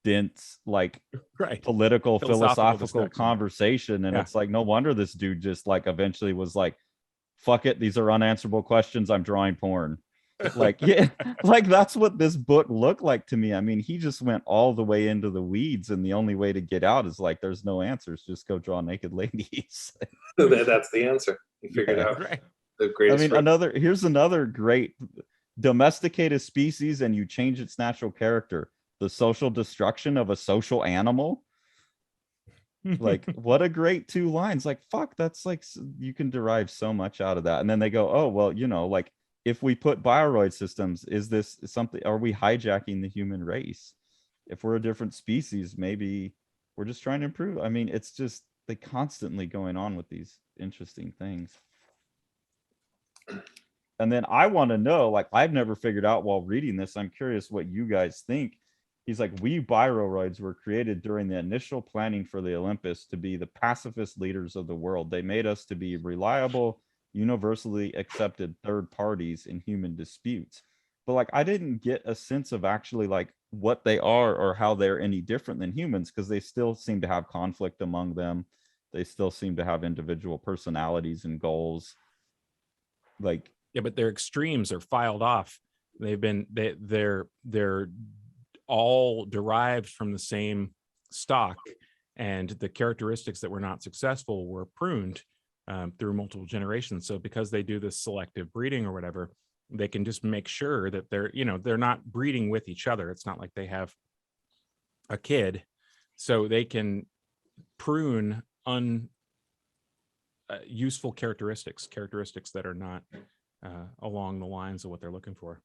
Speaker 2: dense, like political, philosophical conversation. And it's like, no wonder this dude just like eventually was like, fuck it, these are unanswerable questions. I'm drawing porn. Like, yeah, like that's what this book looked like to me. I mean, he just went all the way into the weeds, and the only way to get out is like, there's no answers, just go draw naked ladies.
Speaker 3: That's the answer. You figured out the greatest.
Speaker 2: I mean, here's another great: domesticate a species and you change its natural character. The social destruction of a social animal. Like, what a great 2 lines. Like, fuck, that's like, you can derive so much out of that. And then they go, oh well, like, if we put Bioroid systems, is this something, are we hijacking the human race? If we're a different species, maybe we're just trying to improve. I mean, it's just, they constantly going on with these interesting things. And then I want to know, like, I've never figured out while reading this, I'm curious what you guys think. He's like, we Bioroids were created during the initial planning for the Olympus to be the pacifist leaders of the world. They made us to be reliable, universally accepted third parties in human disputes. But like, I didn't get a sense of actually like what they are or how they're any different than humans, because they still seem to have conflict among them. They still seem to have individual personalities and goals. Like,
Speaker 1: yeah, but their extremes are filed off. They're all derived from the same stock, and the characteristics that were not successful were pruned through multiple generations. So because they do this selective breeding or whatever, they can just make sure that they're not breeding with each other. It's not like they have a kid, so they can prune useful characteristics that are not along the lines of what they're looking for.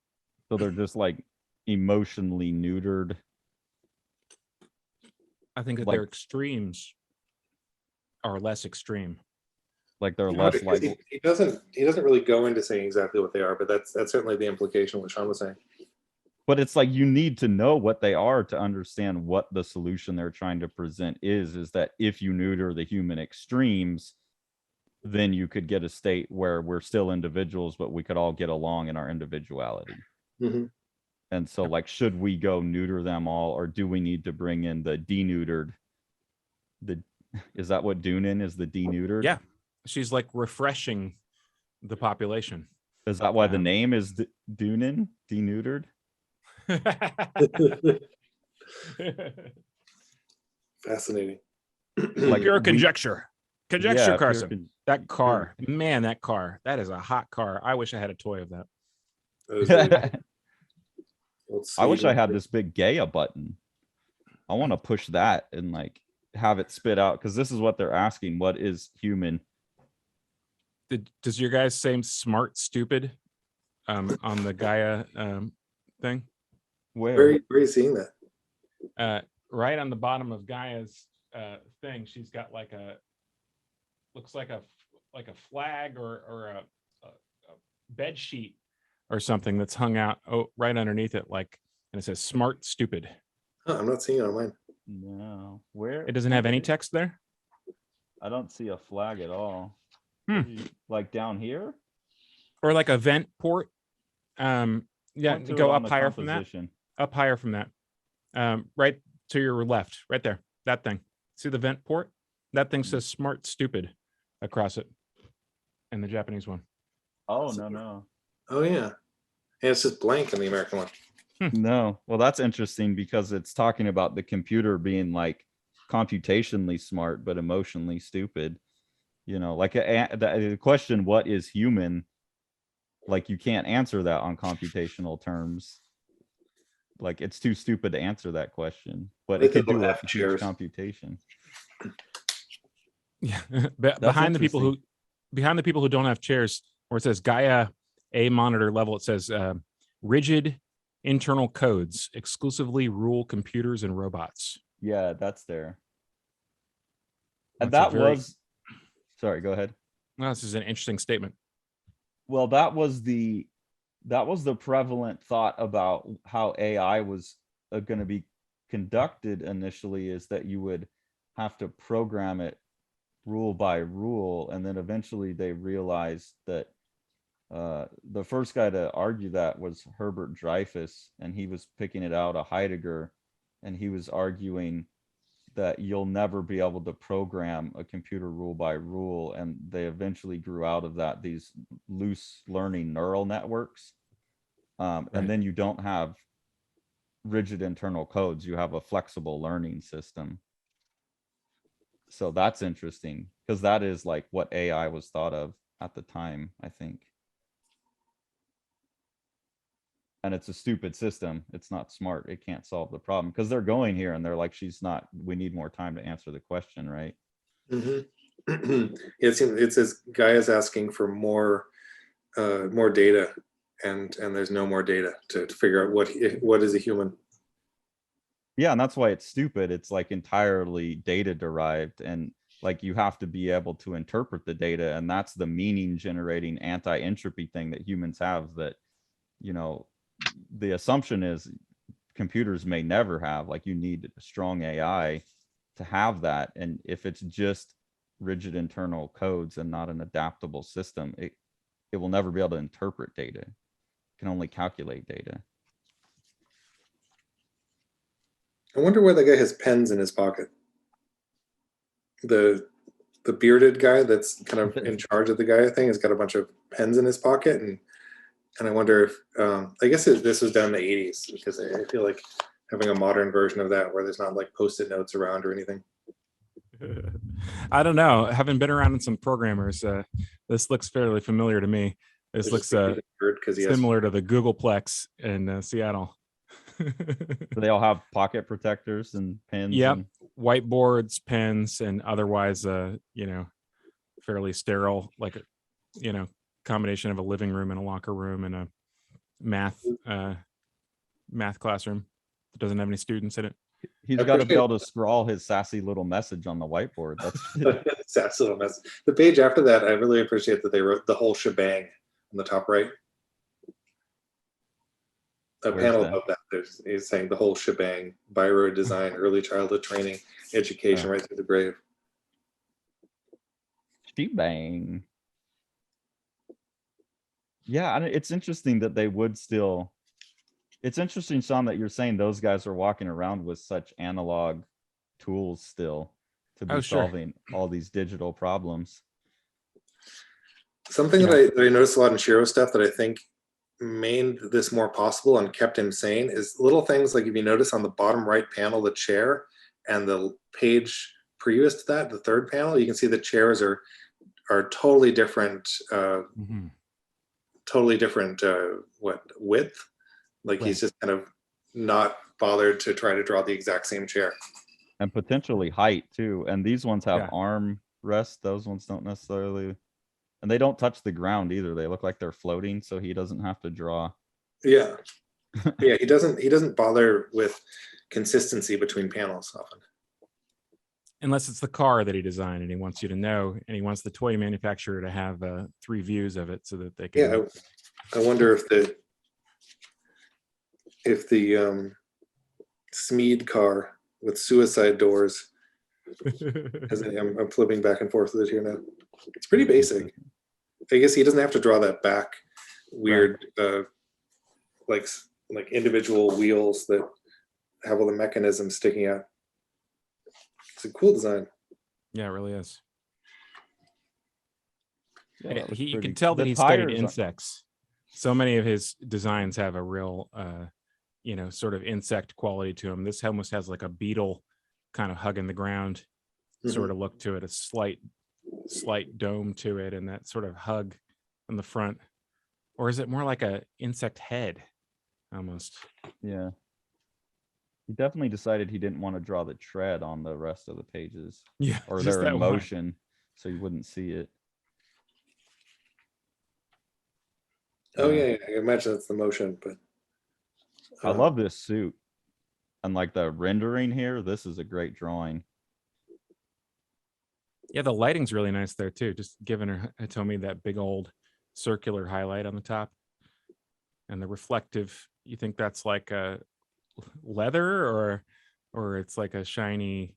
Speaker 2: So they're just like emotionally neutered.
Speaker 1: I think that their extremes are less extreme.
Speaker 2: Like they're less like,
Speaker 3: he doesn't really go into saying exactly what they are, but that's certainly the implication what Sean was saying.
Speaker 2: But it's like, you need to know what they are to understand what the solution they're trying to present is that if you neuter the human extremes, then you could get a state where we're still individuals, but we could all get along in our individuality.
Speaker 3: Mm-hmm.
Speaker 2: And so like, should we go neuter them all, or do we need to bring in the deneutered? Is that what Dunin is, the deneutered?
Speaker 1: Yeah. She's like refreshing the population.
Speaker 2: Is that why the name is Dunin, deneutered?
Speaker 3: Fascinating.
Speaker 1: Like pure conjecture. Conjecture, Carson. That car,
Speaker 3: Yeah.
Speaker 1: Man, that car. That is a hot car. I wish I had a toy of that.
Speaker 2: I wish I had this big Gaia button. I want to push that and like have it spit out, because this is what they're asking. What is human?
Speaker 1: Does your guys say smart stupid on the Gaia thing?
Speaker 2: Where?
Speaker 3: Where are you seeing that?
Speaker 1: Right on the bottom of Gaia's thing, she's got like looks like a flag or a bed sheet or something that's hung out right underneath it, like, and it says smart stupid.
Speaker 3: Oh, I'm not seeing it on mine.
Speaker 2: No, where?
Speaker 1: It doesn't have any text there.
Speaker 2: I don't see a flag at all.
Speaker 1: Hmm.
Speaker 2: Like down here,
Speaker 1: or like a vent port. Yeah,
Speaker 2: Point to
Speaker 1: go
Speaker 2: it on
Speaker 1: up
Speaker 2: the
Speaker 1: higher from that.
Speaker 2: composition.
Speaker 1: Up higher from that. Right to your left, right there. That thing. See the vent port? That thing says smart stupid across it. And the Japanese one.
Speaker 2: Oh, no.
Speaker 3: Oh yeah. And it's just blank in the American one.
Speaker 2: No. Well, that's interesting because it's talking about the computer being like computationally smart, but emotionally stupid. You know, like the question, what is human? Like you can't answer that on computational terms. Like it's too stupid to answer that question, but it could do a huge computation.
Speaker 1: Yeah. behind the people who don't have chairs, where it says Gaia A monitor level, it says rigid internal codes exclusively rule computers and robots.
Speaker 2: Yeah, that's there. And
Speaker 1: That's
Speaker 2: that sorry, go ahead.
Speaker 1: Well, this is an interesting statement.
Speaker 2: Well, that was the prevalent thought about how AI was going to be conducted initially, is that you would have to program it rule by rule, and then eventually they realized that the first guy to argue that was Herbert Dreyfus, and he was picking it out of Heidegger, and he was arguing that you'll never be able to program a computer rule by rule, and they eventually grew out of that these loose learning neural networks.
Speaker 1: Right.
Speaker 2: And then you don't have rigid internal codes, you have a flexible learning system. So that's interesting, because that is like what AI was thought of at the time, I think. And it's a stupid system. It's not smart. It can't solve the problem, because they're going here and they're like, we need more time to answer the question, right?
Speaker 3: Mm-hmm. It says Gaia is asking for more data, and there's no more data to figure out what is a human.
Speaker 2: Yeah, and that's why it's stupid. It's like entirely data derived, and like you have to be able to interpret the data, and that's the meaning generating anti-entropy thing that humans have, that, you know, the assumption is computers may never have. Like you need a strong AI to have that, and if it's just rigid internal codes and not an adaptable system, it will never be able to interpret data. It can only calculate data.
Speaker 3: I wonder why the guy has pens in his pocket. The bearded guy that's kind of in charge of the Gaia thing has got a bunch of pens in his pocket, and I wonder if I guess this was done in the 80s, because I feel like having a modern version of that where there's not like post-it notes around or anything.
Speaker 1: I don't know. Having been around some programmers, this looks fairly familiar to me. This looks similar to the Googleplex in Seattle.
Speaker 2: They all have pocket protectors and pens.
Speaker 1: Yep, whiteboards, pens, and otherwise, fairly sterile, like a, combination of a living room and a locker room and a math classroom that doesn't have any students in it.
Speaker 2: He's got to be able to scrawl his sassy little message on the whiteboard. That's
Speaker 3: sassy little message. The page after that, I really appreciate that they wrote the whole shebang on the top right. A panel about that. He's saying the whole shebang: Bioroid design, early childhood training, education, right through the grave.
Speaker 2: Shebang. Yeah, and it's interesting that they would still. It's interesting, Sean, that you're saying those guys are walking around with such analog tools still to be solving all these digital problems.
Speaker 3: Something that I noticed a lot in Shirow stuff that I think made this more possible and kept him sane is little things like, if you notice on the bottom right panel, the chair, and the page previous to that, the third panel, you can see the chairs are totally different. Totally different width. Like he's just kind of not bothered to try to draw the exact same chair.
Speaker 2: And potentially height too. And these ones have
Speaker 1: Yeah.
Speaker 2: arm rests. Those ones don't necessarily, and they don't touch the ground either. They look like they're floating, so he doesn't have to draw.
Speaker 3: Yeah. Yeah, he doesn't bother with consistency between panels often.
Speaker 1: Unless it's the car that he designed and he wants you to know, and he wants the toy manufacturer to have 3 views of it so that they can.
Speaker 3: Yeah, I wonder if the Smeed car with suicide doors. I'm flipping back and forth with it here now. It's pretty basic. I guess he doesn't have to draw that back weird, like individual wheels that have all the mechanisms sticking out. It's a cool design.
Speaker 1: Yeah, it really is.
Speaker 2: Yeah,
Speaker 1: You can tell that he studied insects. So many of his designs have a real, sort of insect quality to them. This almost has like a beetle kind of hugging the ground sort of look to it, a slight dome to it, and that sort of hug in the front. Or is it more like a insect head almost?
Speaker 2: Yeah. He definitely decided he didn't want to draw the tread on the rest of the pages.
Speaker 1: Yeah.
Speaker 2: Or their emotion, so you wouldn't see it.
Speaker 3: Oh yeah, I imagine it's the motion, but
Speaker 2: I love this suit. And like the rendering here, this is a great drawing.
Speaker 1: Yeah, the lighting's really nice there too. Just giving her Hitomi that big old circular highlight on the top. And the reflective, you think that's like a leather or it's like a shiny,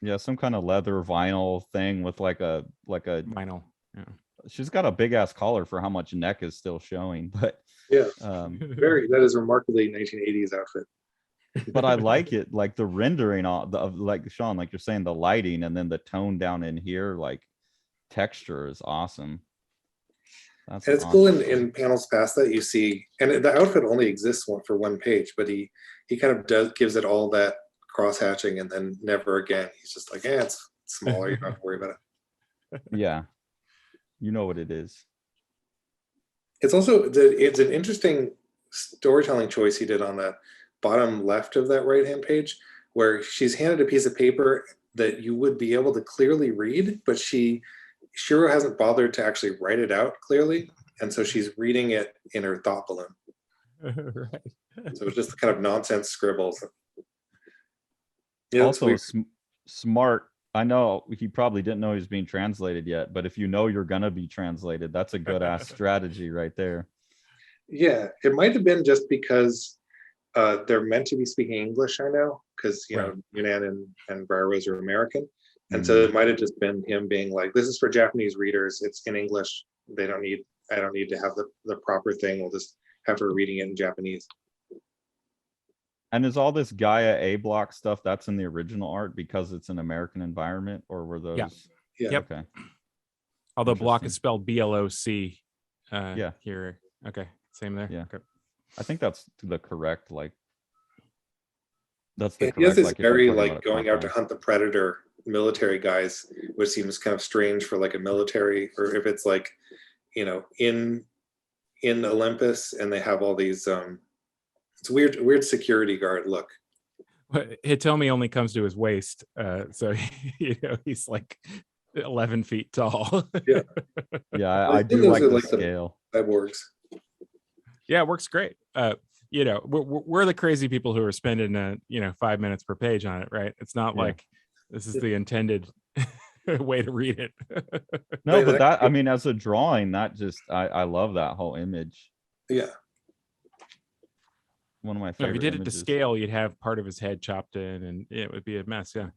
Speaker 2: Yeah, some kind of leather vinyl thing with like a
Speaker 1: vinyl. Yeah.
Speaker 2: She's got a big ass collar for how much neck is still showing, but
Speaker 3: yeah, that is remarkably 1980s outfit.
Speaker 2: But I like it, like the rendering of like Sean, like you're saying, the lighting and then the tone down in here, like texture is awesome.
Speaker 3: And it's cool in panels past that you see, and the outfit only exists for one page, but he kind of gives it all that cross hatching and then never again. He's just like, it's smaller, you don't have to worry about it.
Speaker 2: Yeah, you know what it is.
Speaker 3: It's also it's an interesting storytelling choice he did on the bottom left of that right hand page, where she's handed a piece of paper that you would be able to clearly read, but Shiro hasn't bothered to actually write it out clearly, and so she's reading it in her thought balloon.
Speaker 1: Right.
Speaker 3: So it's just kind of nonsense scribbles.
Speaker 2: Yeah, also smart. I know he probably didn't know he was being translated yet, but if you know you're gonna be translated, that's a good ass strategy right there.
Speaker 3: Yeah, it might have been just because they're meant to be speaking English, I know, because Yunan and Bioroid are American. And so it might have just been him being like, this is for Japanese readers, it's in English. I don't need to have the proper thing. We'll just have her reading it in Japanese.
Speaker 2: And is all this Gaia A block stuff that's in the original art because it's an American environment, or were those?
Speaker 3: Yeah.
Speaker 1: Yep.
Speaker 2: Okay.
Speaker 1: Although block is spelled BLOC.
Speaker 2: Yeah.
Speaker 1: Here. Okay. Same there.
Speaker 2: Yeah.
Speaker 1: Okay.
Speaker 2: I think that's the correct That's the
Speaker 3: correct. He has this
Speaker 2: if
Speaker 3: very
Speaker 2: you're talking about
Speaker 3: going out to hunt the predator military guys, which seems kind of strange for like a military, or if it's like, in Olympus and they have all these it's weird security guard look.
Speaker 1: Hitomi only comes to his waist, so he's like 11 feet tall.
Speaker 3: Yeah.
Speaker 2: Yeah, I do like the scale.
Speaker 3: That works.
Speaker 1: Yeah, it works great. We're the crazy people who are spending 5 minutes per page on it, right? It's not like this is the intended way to read it.
Speaker 2: No, but that, I mean, as a drawing, that just I love that whole image.
Speaker 3: Yeah.
Speaker 2: One of my favorite.
Speaker 1: If you did
Speaker 2: images.
Speaker 1: it to scale, you'd have part of his head chopped in, and it would be a mess. Yeah,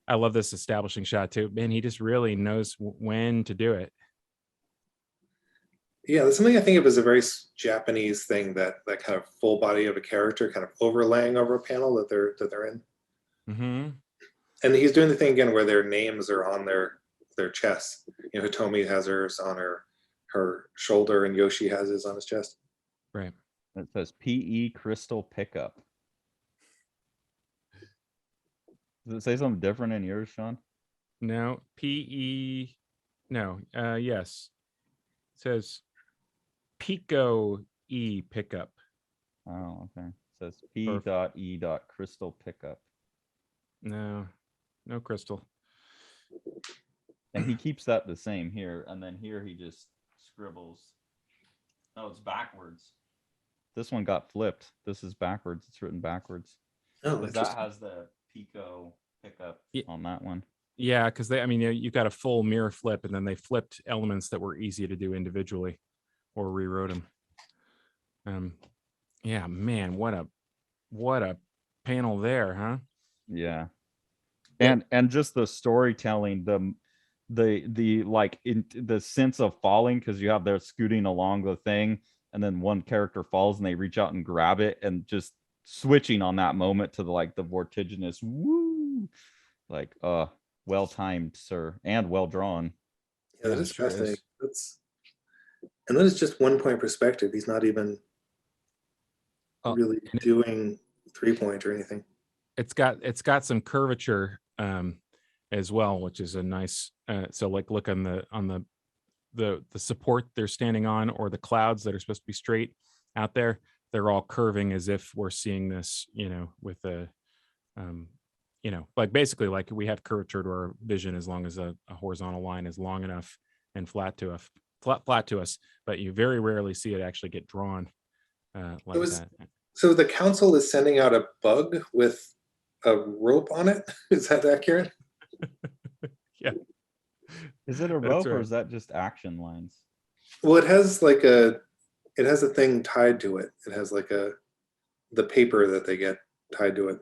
Speaker 1: I love this establishing shot too. Man, he just really knows when to do it.
Speaker 3: Yeah, that's something I think of as a very Japanese thing, that kind of full body of a character kind of overlaying over a panel that they're in.
Speaker 1: Mm-hmm.
Speaker 3: And he's doing the thing again where their names are on their chests. Hitomi has hers on her shoulder, and Yoshi has his on his chest.
Speaker 1: Right.
Speaker 2: It says PE Crystal Pickup. Does it say something different in yours, Sean?
Speaker 1: No, PE. No. Yes. It says Pico E pickup.
Speaker 2: Oh, okay. It says P.E. crystal pickup.
Speaker 1: No crystal.
Speaker 2: And he keeps that the same here. And then here he just scribbles. Oh, it's backwards. This one got flipped. This is backwards. It's written backwards.
Speaker 3: Oh,
Speaker 2: Because that
Speaker 3: interesting.
Speaker 2: has the Pico pickup
Speaker 1: Yeah.
Speaker 2: on that one.
Speaker 1: Yeah, because you got a full mirror flip, and then they flipped elements that were easy to do individually, or rewrote them. Yeah, man, what a panel there, huh?
Speaker 2: Yeah. And just the storytelling, the like in the sense of falling, because you have they're scooting along the thing, and then one character falls and they reach out and grab it, and just switching on that moment to the like the vertiginous woo, like well timed, sir, and well drawn.
Speaker 3: Yeah, that
Speaker 1: Yeah,
Speaker 3: is
Speaker 1: it sure
Speaker 3: fascinating.
Speaker 1: is.
Speaker 3: And then it's just 1 point perspective. He's not even really doing 3-point or anything.
Speaker 1: It's got some curvature as well, which is a nice so like look on the support they're standing on, or the clouds that are supposed to be straight out there, they're all curving as if we're seeing this, with a like basically like we have curvature to our vision as long as a horizontal line is long enough and flat to us, but you very rarely see it actually get drawn like that.
Speaker 3: So the council is sending out a bug with a rope on it. Is that accurate?
Speaker 1: Yeah.
Speaker 2: Is it a rope or is that just action lines?
Speaker 3: Well, it has a thing tied to it. It has like the paper that they get tied to it.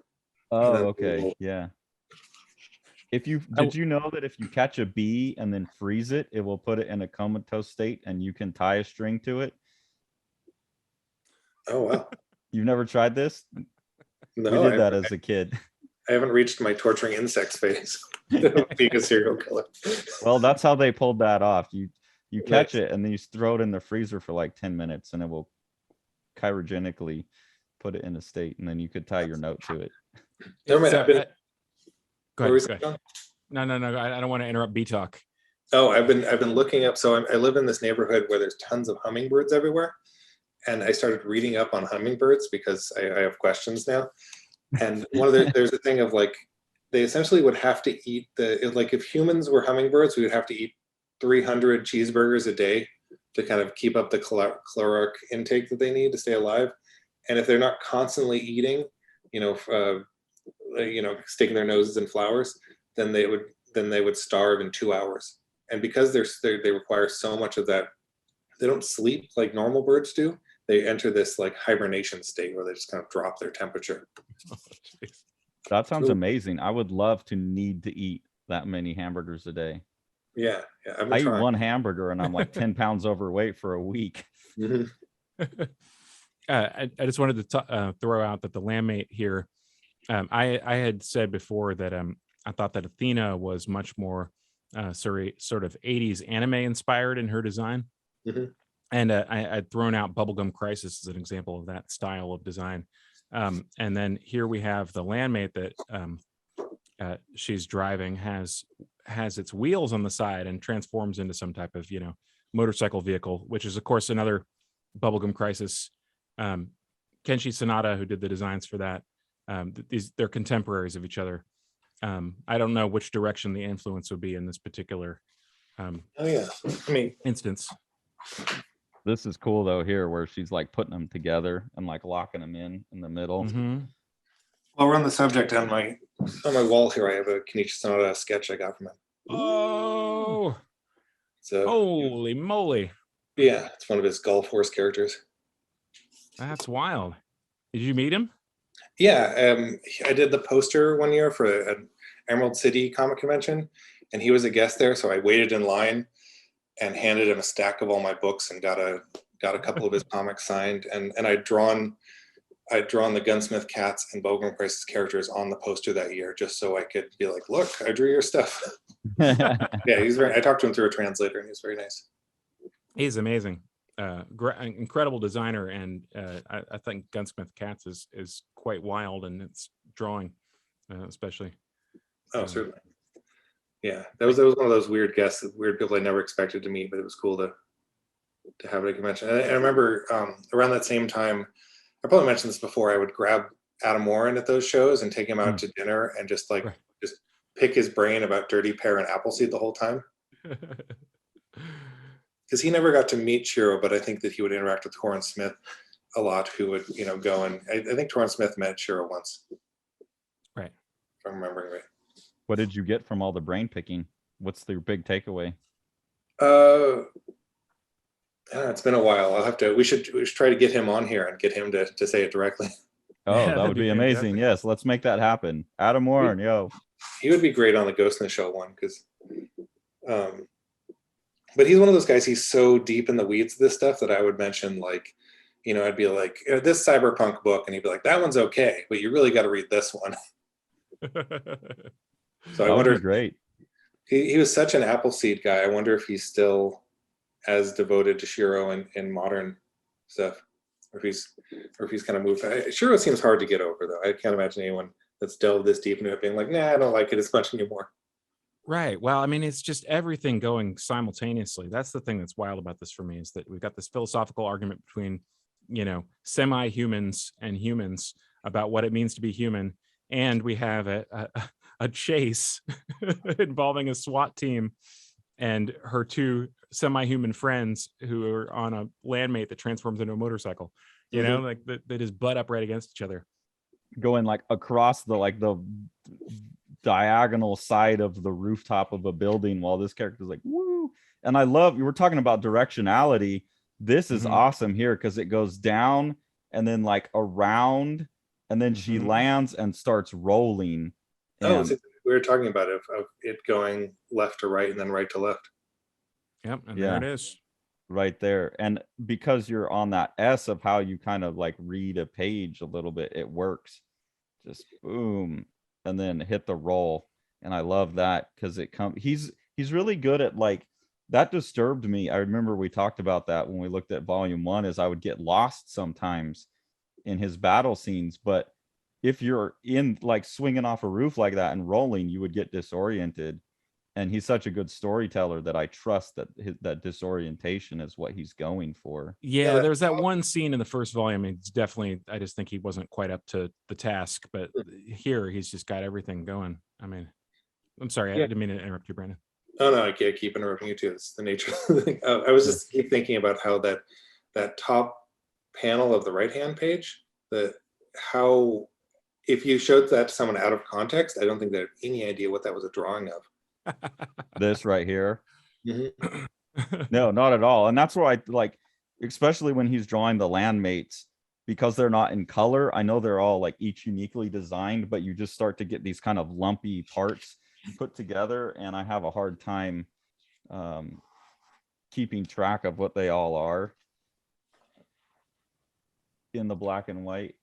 Speaker 2: Oh, okay. Yeah. Did you know that if you catch a bee and then freeze it, it will put it in a comatose state and you can tie a string to it?
Speaker 3: Oh, wow.
Speaker 2: You've never tried this?
Speaker 3: No,
Speaker 2: we did that as a kid.
Speaker 3: I haven't reached my torturing insects phase of being a serial killer.
Speaker 2: Well, that's how they pulled that off. You catch it and then you throw it in the freezer for like 10 minutes and it will cryogenically put it in a state, and then you could tie your note to it.
Speaker 3: Never mind.
Speaker 1: Go ahead. No. I don't want to interrupt B talk.
Speaker 3: Oh, I've been looking up. So I live in this neighborhood where there's tons of hummingbirds everywhere, and I started reading up on hummingbirds because I have questions now. And there's a thing of like they essentially would have to eat if humans were hummingbirds, we would have to eat 300 cheeseburgers a day to kind of keep up the caloric intake that they need to stay alive. And if they're not constantly eating, sticking their noses in flowers, then they would starve in 2 hours. And because they require so much of that, they don't sleep like normal birds do. They enter this like hibernation state where they just kind of drop their temperature.
Speaker 1: Oh,
Speaker 2: that sounds amazing. I would love to need to eat that many hamburgers a day.
Speaker 3: Yeah.
Speaker 2: I eat one hamburger and I'm like 10 pounds overweight for a week.
Speaker 3: Mm-hmm.
Speaker 1: I just wanted to throw out that the landmate here, I had said before that I thought that Athena was much more sort of 80s anime inspired in her design.
Speaker 3: Mm-hmm.
Speaker 1: And I'd thrown out Bubblegum Crisis as an example of that style of design. And then here we have the landmate that she's driving has its wheels on the side and transforms into some type of motorcycle vehicle, which is of course another Bubblegum Crisis. Kenshi Sonata, who did the designs for that, they're contemporaries of each other. I don't know which direction the influence would be in this particular instance.
Speaker 2: This is cool though here where she's like putting them together and like locking them in the middle.
Speaker 1: Mm-hmm.
Speaker 3: While we're on the subject, on my wall here, I have a Kenichi Sonata sketch I got from him.
Speaker 1: Oh,
Speaker 3: so
Speaker 1: holy moly!
Speaker 3: Yeah, it's one of his golf horse characters.
Speaker 1: That's wild. Did you meet him?
Speaker 3: Yeah, I did the poster one year for an Emerald City comic convention, and he was a guest there. So I waited in line and handed him a stack of all my books and got a couple of his comics signed. And I'd drawn the Gunsmith Cats and Bubblegum Crisis characters on the poster that year, just so I could be like, look, I drew your stuff. Yeah, I talked to him through a translator, and he was very nice.
Speaker 1: He's amazing. Incredible designer, and I think Gunsmith Cats is quite wild in its drawing, especially.
Speaker 3: Oh, certainly. Yeah, that was one of those weird guests, weird people I never expected to meet, but it was cool to have at a convention. And I remember around that same time, I probably mentioned this before. I would grab Adam Warren at those shows and take him out to dinner and just like
Speaker 1: Right.
Speaker 3: just pick his brain about Dirty Pear and Appleseed the whole time. Because he never got to meet Shirow, but I think that he would interact with Torrance Smith a lot, who would, go and I think Torrance Smith met Shirow once.
Speaker 1: Right.
Speaker 3: If I'm remembering right.
Speaker 2: What did you get from all the brain picking? What's the big takeaway?
Speaker 3: It's been a while. We should try to get him on here and get him to say it directly.
Speaker 2: Oh,
Speaker 1: Yeah,
Speaker 2: that
Speaker 1: that'd
Speaker 2: would
Speaker 1: be
Speaker 2: be amazing.
Speaker 1: fantastic.
Speaker 2: Yes, let's make that happen. Adam Warren, yo.
Speaker 3: He would be great on the Ghost in the Shell one, because but he's one of those guys, he's so deep in the weeds of this stuff that I would mention, like, I'd be like, this cyberpunk book, and he'd be like, that one's okay, but you really got to read this one. So I
Speaker 2: That would
Speaker 3: wonder
Speaker 2: be great.
Speaker 3: he was such an Appleseed guy. I wonder if he's still as devoted to Shirow in modern stuff, or if he's kind of moved. Shirow seems hard to get over, though. I can't imagine anyone that's delved this deep into it being like, nah, I don't like it as much anymore.
Speaker 1: Right. Well, I mean, it's just everything going simultaneously. That's the thing that's wild about this for me, is that we've got this philosophical argument between, semi-humans and humans about what it means to be human. And we have a chase involving a SWAT team and her two semi-human friends who are on a landmate that transforms into a motorcycle, like they just butt up right against each other.
Speaker 2: Going like across the diagonal side of the rooftop of a building while this character's like, woo. And I love, you were talking about directionality. This is awesome here because it goes down and then like around, and then she lands and starts rolling.
Speaker 3: And we were talking about it, of it going left to right and then right to left.
Speaker 1: Yep. And there it is.
Speaker 2: Right there. And because you're on that S of how you kind of like read a page a little bit, it works. Just boom, and then hit the roll. And I love that because he's really good at like, that disturbed me. I remember we talked about that when we looked at volume 1, is I would get lost sometimes in his battle scenes. But if you're in like swinging off a roof like that and rolling, you would get disoriented. And he's such a good storyteller that I trust that that disorientation is what he's going for.
Speaker 1: Yeah, there was that one scene in the first volume. It's definitely, I just think he wasn't quite up to the task. But here, he's just got everything going. I mean, I'm sorry, I didn't mean to interrupt you, Brandon.
Speaker 3: Oh no, I can't keep interrupting you too. It's the nature of the thing. I was just keep thinking about how that top panel of the right-hand page, how if you showed that to someone out of context, I don't think they have any idea what that was a drawing of.
Speaker 2: This right here. No, not at all. And that's where I like, especially when he's drawing the landmates, because they're not in color. I know they're all like each uniquely designed, but you just start to get these kind of lumpy parts put together, and I have a hard time keeping track of what they all are in the black and white.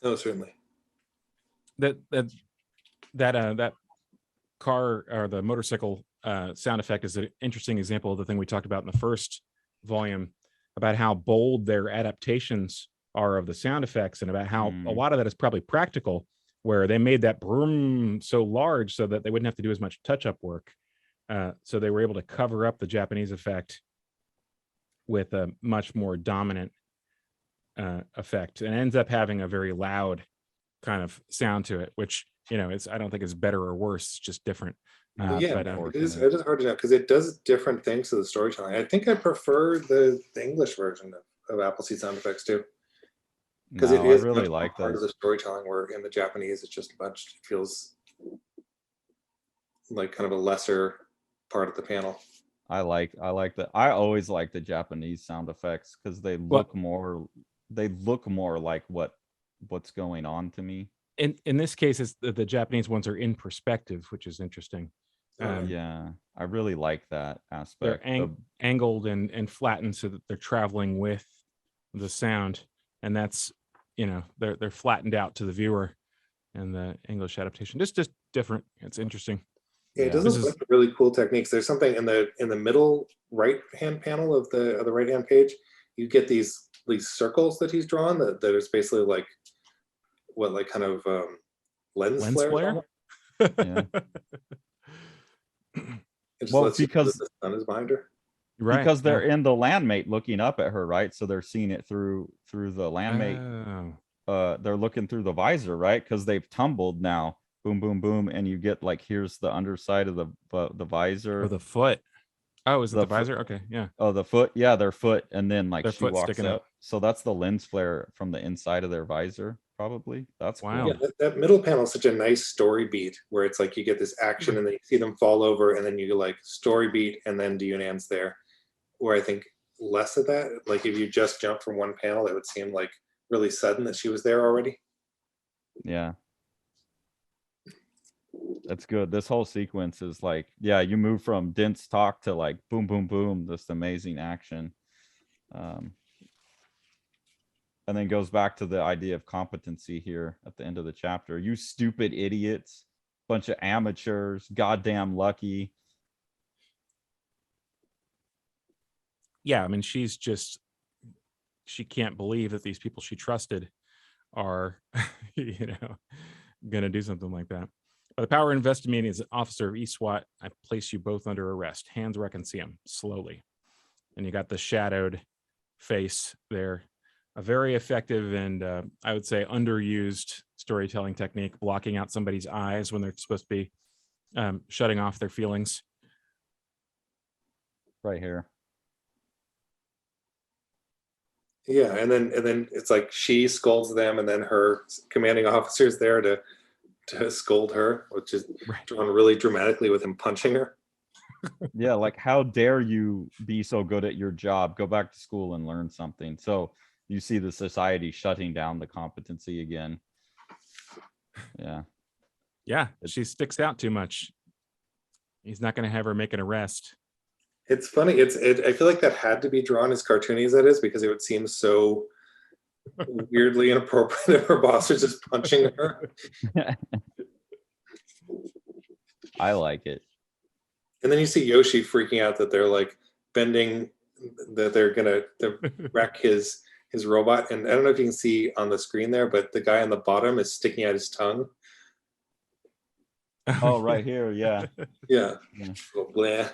Speaker 3: Oh, certainly.
Speaker 1: That car or the motorcycle sound effect is an interesting example of the thing we talked about in the first volume, about how bold their adaptations are of the sound effects, and about how a lot of that is probably practical, where they made that broom so large so that they wouldn't have to do as much touch-up work. So they were able to cover up the Japanese effect with a much more dominant effect, and ends up having a very loud kind of sound to it, which, I don't think is better or worse, it's just different.
Speaker 3: It is hard to know because it does different things to the storytelling. I think I prefer the English version of Appleseed sound effects too. Because it is
Speaker 2: really like
Speaker 3: part of the storytelling, where in the Japanese it feels like kind of a lesser part of the panel.
Speaker 2: I like that. I always like the Japanese sound effects because they look more like what's going on to me.
Speaker 1: In this case, it's the Japanese ones are in perspective, which is interesting.
Speaker 2: I really like that aspect.
Speaker 1: They're angled and flattened so that they're traveling with the sound, and that's, they're flattened out to the viewer in the English adaptation. Just different. It's interesting.
Speaker 3: Yeah, it does look like really cool techniques. There's something in the middle right hand panel of the right hand page. You get these circles that he's drawn that is basically like kind of lens flare.
Speaker 2: Yeah.
Speaker 3: Well, because the sun is behind her.
Speaker 1: Right.
Speaker 2: because they're in the landmate looking up at her, right? So they're seeing it through the landmate. They're looking through the visor, right? Because they've tumbled now. Boom, boom, boom, and you get like, here's the underside of the visor.
Speaker 1: Or the foot. Oh, is it the
Speaker 2: The
Speaker 1: visor? Okay, yeah.
Speaker 2: Oh, the foot, yeah, their foot, and then like
Speaker 1: Their
Speaker 2: she
Speaker 1: foot
Speaker 2: walks
Speaker 1: sticking
Speaker 2: out.
Speaker 1: out.
Speaker 2: So that's the lens flare from the inside of their visor, probably. That's
Speaker 1: Wow.
Speaker 3: Yeah,
Speaker 2: cool.
Speaker 3: that middle panel is such a nice story beat where it's like you get this action and then you see them fall over and then you like story beat and then Dionan's there. Where I think less of that, like if you just jump from one panel, it would seem like really sudden that she was there already.
Speaker 2: Yeah. That's good. This whole sequence is like, yeah, you move from dense talk to like boom, boom, boom, this amazing action. And then goes back to the idea of competency here at the end of the chapter. You stupid idiots, bunch of amateurs, goddamn lucky.
Speaker 1: Yeah, I mean, she can't believe that these people she trusted are, going to do something like that. By the power invested me as an officer of ESWAT, I place you both under arrest. Hands where I can see them, slowly. And you got the shadowed face there. A very effective and I would say underused storytelling technique, blocking out somebody's eyes when they're supposed to be shutting off their feelings.
Speaker 2: Right here.
Speaker 3: Yeah, and then it's like she scolds them, and then her commanding officer's there to scold her, which is drawn really dramatically with him punching her.
Speaker 2: Yeah, like how dare you be so good at your job? Go back to school and learn something. So you see the society shutting down the competency again. Yeah.
Speaker 1: Yeah, she sticks out too much. He's not going to have her make an arrest.
Speaker 3: It's funny. I feel like that had to be drawn as cartoony as that is, because it would seem so weirdly inappropriate if her boss was just punching her.
Speaker 2: I like it.
Speaker 3: And then you see Yoshi freaking out that they're like bending, that they're gonna wreck his robot. And I don't know if you can see on the screen there, but the guy on the bottom is sticking out his tongue.
Speaker 2: Oh, right here, yeah.
Speaker 3: Yeah.
Speaker 2: Yeah.
Speaker 3: Oh, blah.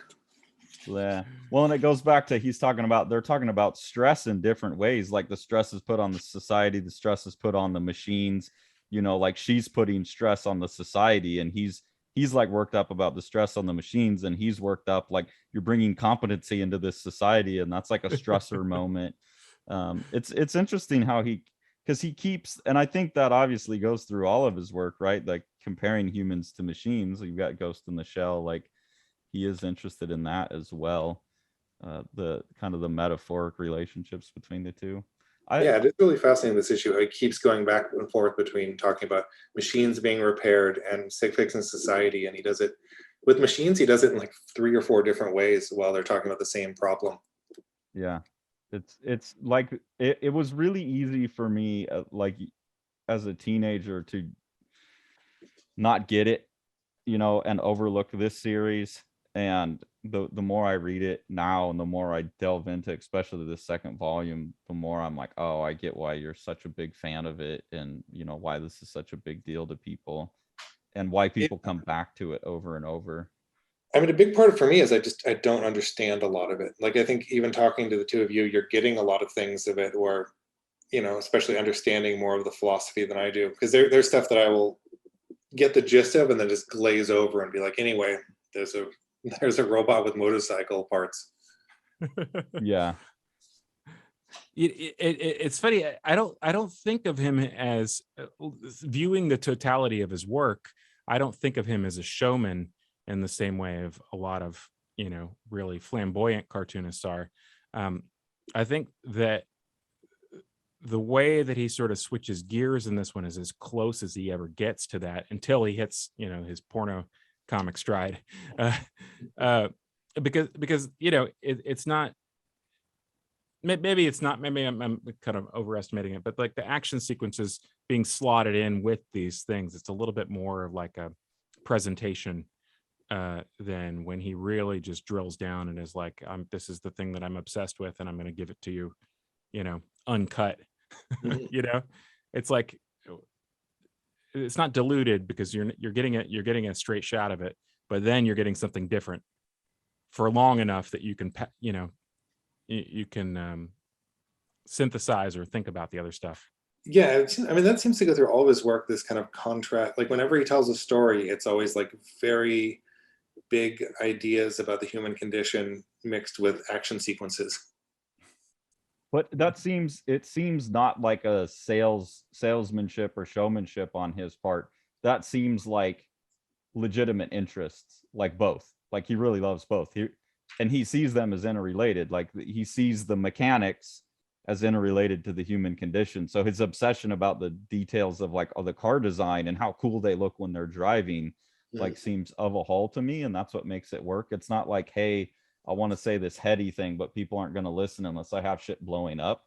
Speaker 2: Yeah. Well, and it goes back to they're talking about stress in different ways. Like the stress is put on the society, the stress is put on the machines. Like she's putting stress on the society, and he's like worked up about the stress on the machines, and he's worked up like you're bringing competency into this society, and that's like a stressor moment. It's interesting how because he keeps, and I think that obviously goes through all of his work, right? Like comparing humans to machines. You've got Ghost in the Shell, like he is interested in that as well. The kind of the metaphoric relationships between the two.
Speaker 3: Yeah, it is really fascinating, this issue. It keeps going back and forth between talking about machines being repaired and fixing society, and he does it with machines. He does it in like 3 or 4 different ways while they're talking about the same problem.
Speaker 2: Yeah, it's like it was really easy for me, like as a teenager, to not get it, and overlook this series. And the more I read it now, and the more I delve into, especially the second volume, the more I'm like, oh, I get why you're such a big fan of it, and why this is such a big deal to people, and why people come back to it over and over.
Speaker 3: I mean, a big part of for me is I don't understand a lot of it. Like, I think even talking to the two of you, you're getting a lot of things of it, or especially understanding more of the philosophy than I do, because there's stuff that I will get the gist of and then just glaze over and be like, anyway, there's a robot with motorcycle parts.
Speaker 2: Yeah.
Speaker 1: It's funny. I don't think of him as viewing the totality of his work. I don't think of him as a showman in the same way of a lot of really flamboyant cartoonists are. I think that the way that he sort of switches gears in this one is as close as he ever gets to that, until he hits his porno comic stride, because it's not, maybe it's not, maybe I'm kind of overestimating it, but like the action sequences being slotted in with these things, it's a little bit more of like a presentation than when he really just drills down and is like, this is the thing that I'm obsessed with, and I'm going to give it to you, uncut. It's like, it's not diluted, because you're getting a straight shot of it, but then you're getting something different for long enough that you can, you can synthesize or think about the other stuff.
Speaker 3: Yeah, I mean, that seems to go through all of his work, this kind of contrast. Like whenever he tells a story, it's always like very big ideas about the human condition mixed with action sequences.
Speaker 2: But it seems not like a salesmanship or showmanship on his part. That seems like legitimate interests, like both. Like he really loves both. And he sees them as interrelated. Like he sees the mechanics as interrelated to the human condition. So his obsession about the details of like the car design and how cool they look when they're driving, like seems of a whole to me, and that's what makes it work. It's not like, hey, I want to say this heady thing, but people aren't going to listen unless I have shit blowing up.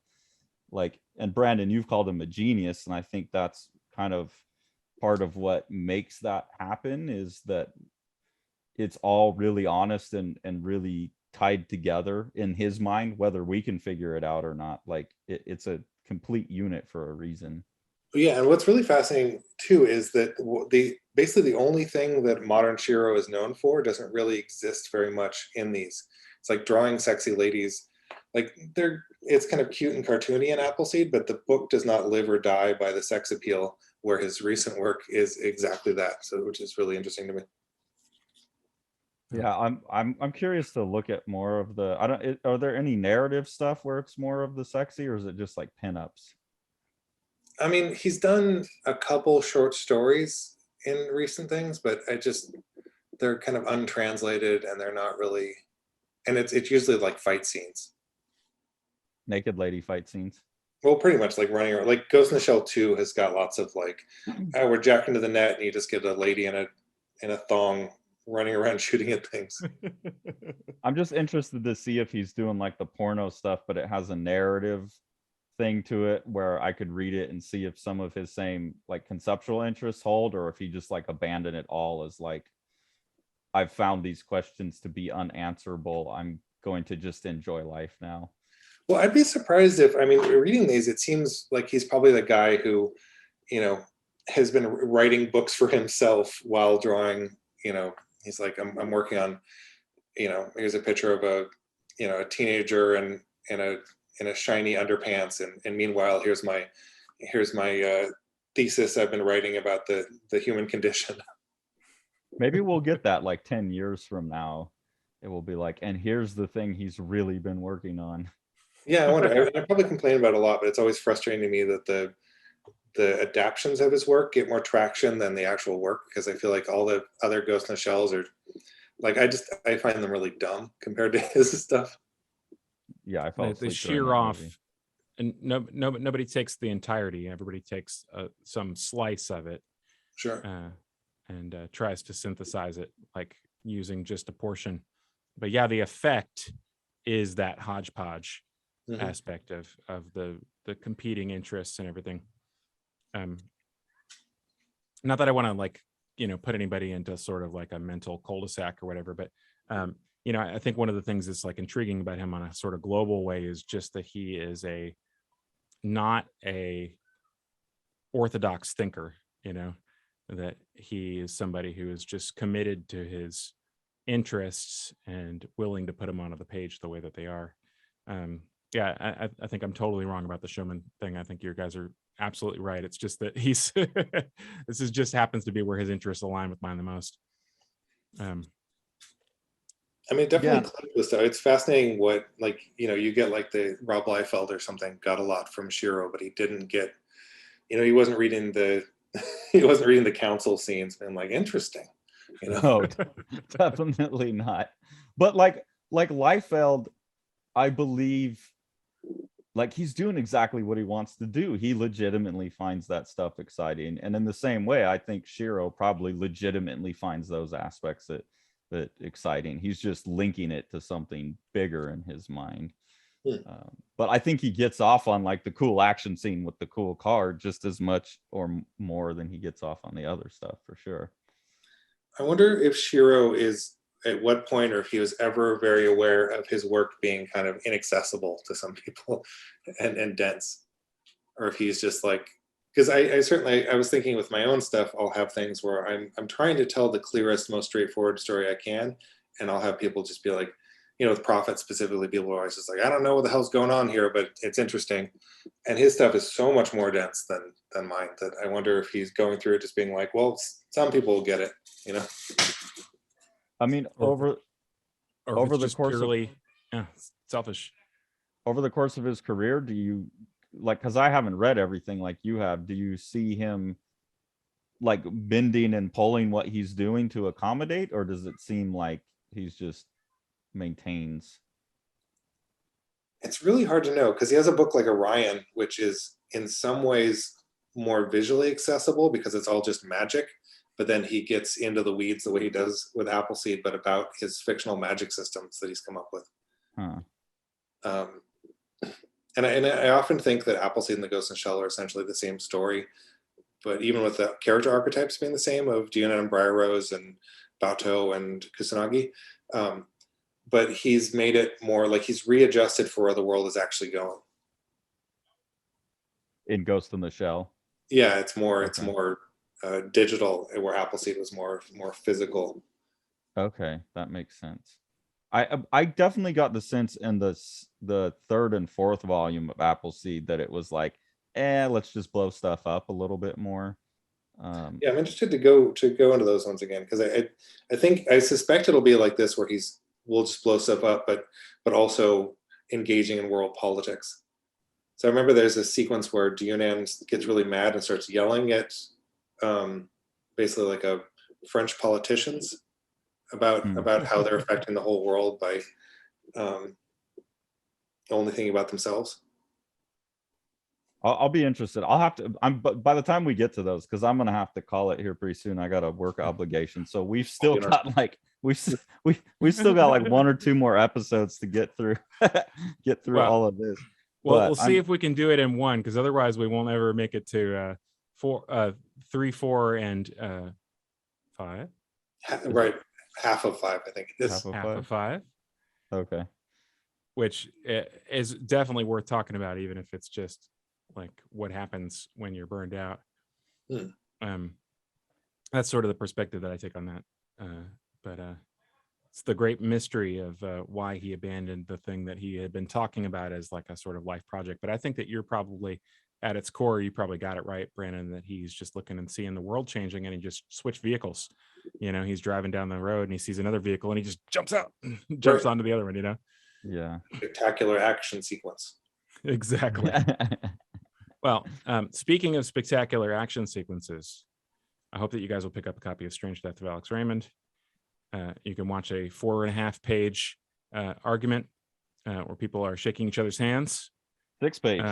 Speaker 2: Like, and Brandon, you've called him a genius, and I think that's kind of part of what makes that happen, is that it's all really honest and really tied together in his mind, whether we can figure it out or not. Like it's a complete unit for a reason.
Speaker 3: Yeah, and what's really fascinating too is that basically the only thing that modern Shirow is known for doesn't really exist very much in these. It's like drawing sexy ladies. Like it's kind of cute and cartoony in Appleseed, but the book does not live or die by the sex appeal, where his recent work is exactly that. So, which is really interesting to me.
Speaker 2: Yeah, I'm curious to look at more of the. Are there any narrative stuff where it's more of the sexy, or is it just like pinups?
Speaker 3: I mean, he's done a couple short stories in recent things, but they're kind of untranslated and they're not really, and it's usually like fight scenes.
Speaker 2: Naked lady fight scenes.
Speaker 3: Well, pretty much like running around. Like Ghost in the Shell 2 has got lots of like, we're jacked into the net and you just get a lady in a thong running around shooting at things.
Speaker 2: I'm just interested to see if he's doing like the porno stuff, but it has a narrative thing to it where I could read it and see if some of his same like conceptual interests hold, or if he just like abandoned it all as like, I've found these questions to be unanswerable, I'm going to just enjoy life now.
Speaker 3: Well, I'd be surprised if, I mean, reading these, it seems like he's probably the guy who, has been writing books for himself while drawing. He's like, I'm working on, here's a picture of a teenager in a shiny underpants, and meanwhile here's my thesis I've been writing about the human condition.
Speaker 2: Maybe we'll get that like 10 years from now. It will be like, and here's the thing he's really been working on.
Speaker 3: Yeah, I wonder. I probably complain about it a lot, but it's always frustrating to me that the adaptions of his work get more traction than the actual work, because I feel like all the other Ghost in the Shells are like, I find them really dumb compared to his stuff.
Speaker 2: Yeah, I felt
Speaker 1: they shear off, and nobody takes the entirety. Everybody takes some slice of it,
Speaker 3: Sure,
Speaker 1: and tries to synthesize it, like using just a portion. But yeah, the effect is that hodgepodge aspect of the competing interests and everything. Not that I want to like put anybody into sort of like a mental cul-de-sac or whatever, but I think one of the things that's like intriguing about him on a sort of global way is just that he is not a orthodox thinker, that he is somebody who is just committed to his interests and willing to put them onto the page the way that they are. I think I'm totally wrong about the showman thing. I think you guys are absolutely right. It's just that he's this is just happens to be where his interests align with mine the most.
Speaker 3: I mean, definitely yeah. It's fascinating what, like, you get like the Rob Liefeld or something got a lot from Shirow, but he didn't get, he wasn't reading the council scenes and like, interesting,
Speaker 2: No, definitely not. But like Liefeld, I believe, like, he's doing exactly what he wants to do. He legitimately finds that stuff exciting. And in the same way, I think Shirow probably legitimately finds those aspects that exciting. He's just linking it to something bigger in his mind. But I think he gets off on like the cool action scene with the cool car just as much or more than he gets off on the other stuff, for sure.
Speaker 3: I wonder if Shirow is at what point, or if he was ever very aware of his work being kind of inaccessible to some people and dense, or if he's just like, because I certainly, I was thinking with my own stuff, I'll have things where I'm trying to tell the clearest, most straightforward story I can, and I'll have people just be like, with Prophet specifically, people are always just like, I don't know what the hell's going on here, but it's interesting. And his stuff is so much more dense than mine that I wonder if he's going through it just being like, well, some people will get it,
Speaker 2: I mean,
Speaker 1: Or
Speaker 2: over the
Speaker 1: just
Speaker 2: course
Speaker 1: purely selfish.
Speaker 2: over the course of his career, do you like, because I haven't read everything like you have, do you see him like bending and pulling what he's doing to accommodate, or does it seem like he's just maintains?
Speaker 3: It's really hard to know because he has a book like Orion, which is in some ways more visually accessible because it's all just magic, but then he gets into the weeds the way he does with Appleseed, but about his fictional magic systems that he's come up with. And I often think that Appleseed and the Ghost in the Shell are essentially the same story, but even with the character archetypes being the same of Diana and Briarrose and Bato and Kusanagi, but he's made it more like he's readjusted for where the world is actually going.
Speaker 2: In Ghost in the Shell?
Speaker 3: Yeah, it's more digital, where Appleseed was more physical.
Speaker 2: Okay, that makes sense. I definitely got the sense in the third and fourth volume of Appleseed that it was like, let's just blow stuff up a little bit more.
Speaker 3: Yeah, I'm interested to go into those ones again because I suspect it'll be like this where we'll just blow stuff up, but also engaging in world politics. So I remember there's a sequence where Dionan gets really mad and starts yelling at basically like a French politicians about how they're affecting the whole world by only thinking about themselves.
Speaker 2: I'll be interested. I'll have to. But by the time we get to those, because I'm gonna have to call it here pretty soon. I got a work obligation, so we've still got like we've still got like 1 or 2 more episodes to get through. All of this.
Speaker 1: Well, we'll see if we can do it in one, because otherwise we won't ever make it to 3, 4, and 5.
Speaker 3: Right, half of 5, I think it is.
Speaker 1: Half of 5.
Speaker 2: Okay.
Speaker 1: Which is definitely worth talking about, even if it's just like what happens when you're burned out. That's sort of the perspective that I take on that. But it's the great mystery of why he abandoned the thing that he had been talking about as like a sort of life project. But I think that you're probably, at its core, you probably got it right, Brandon, that he's just looking and seeing the world changing, and he just switched vehicles. He's driving down the road and he sees another vehicle and he just jumps out, jumps onto the other one,
Speaker 2: Yeah.
Speaker 3: Spectacular action sequence.
Speaker 1: Exactly. Well, speaking of spectacular action sequences, I hope that you guys will pick up a copy of Strange Death of Alex Raymond. You can watch a 4.5-page argument where people are shaking each other's hands.
Speaker 2: 6 page.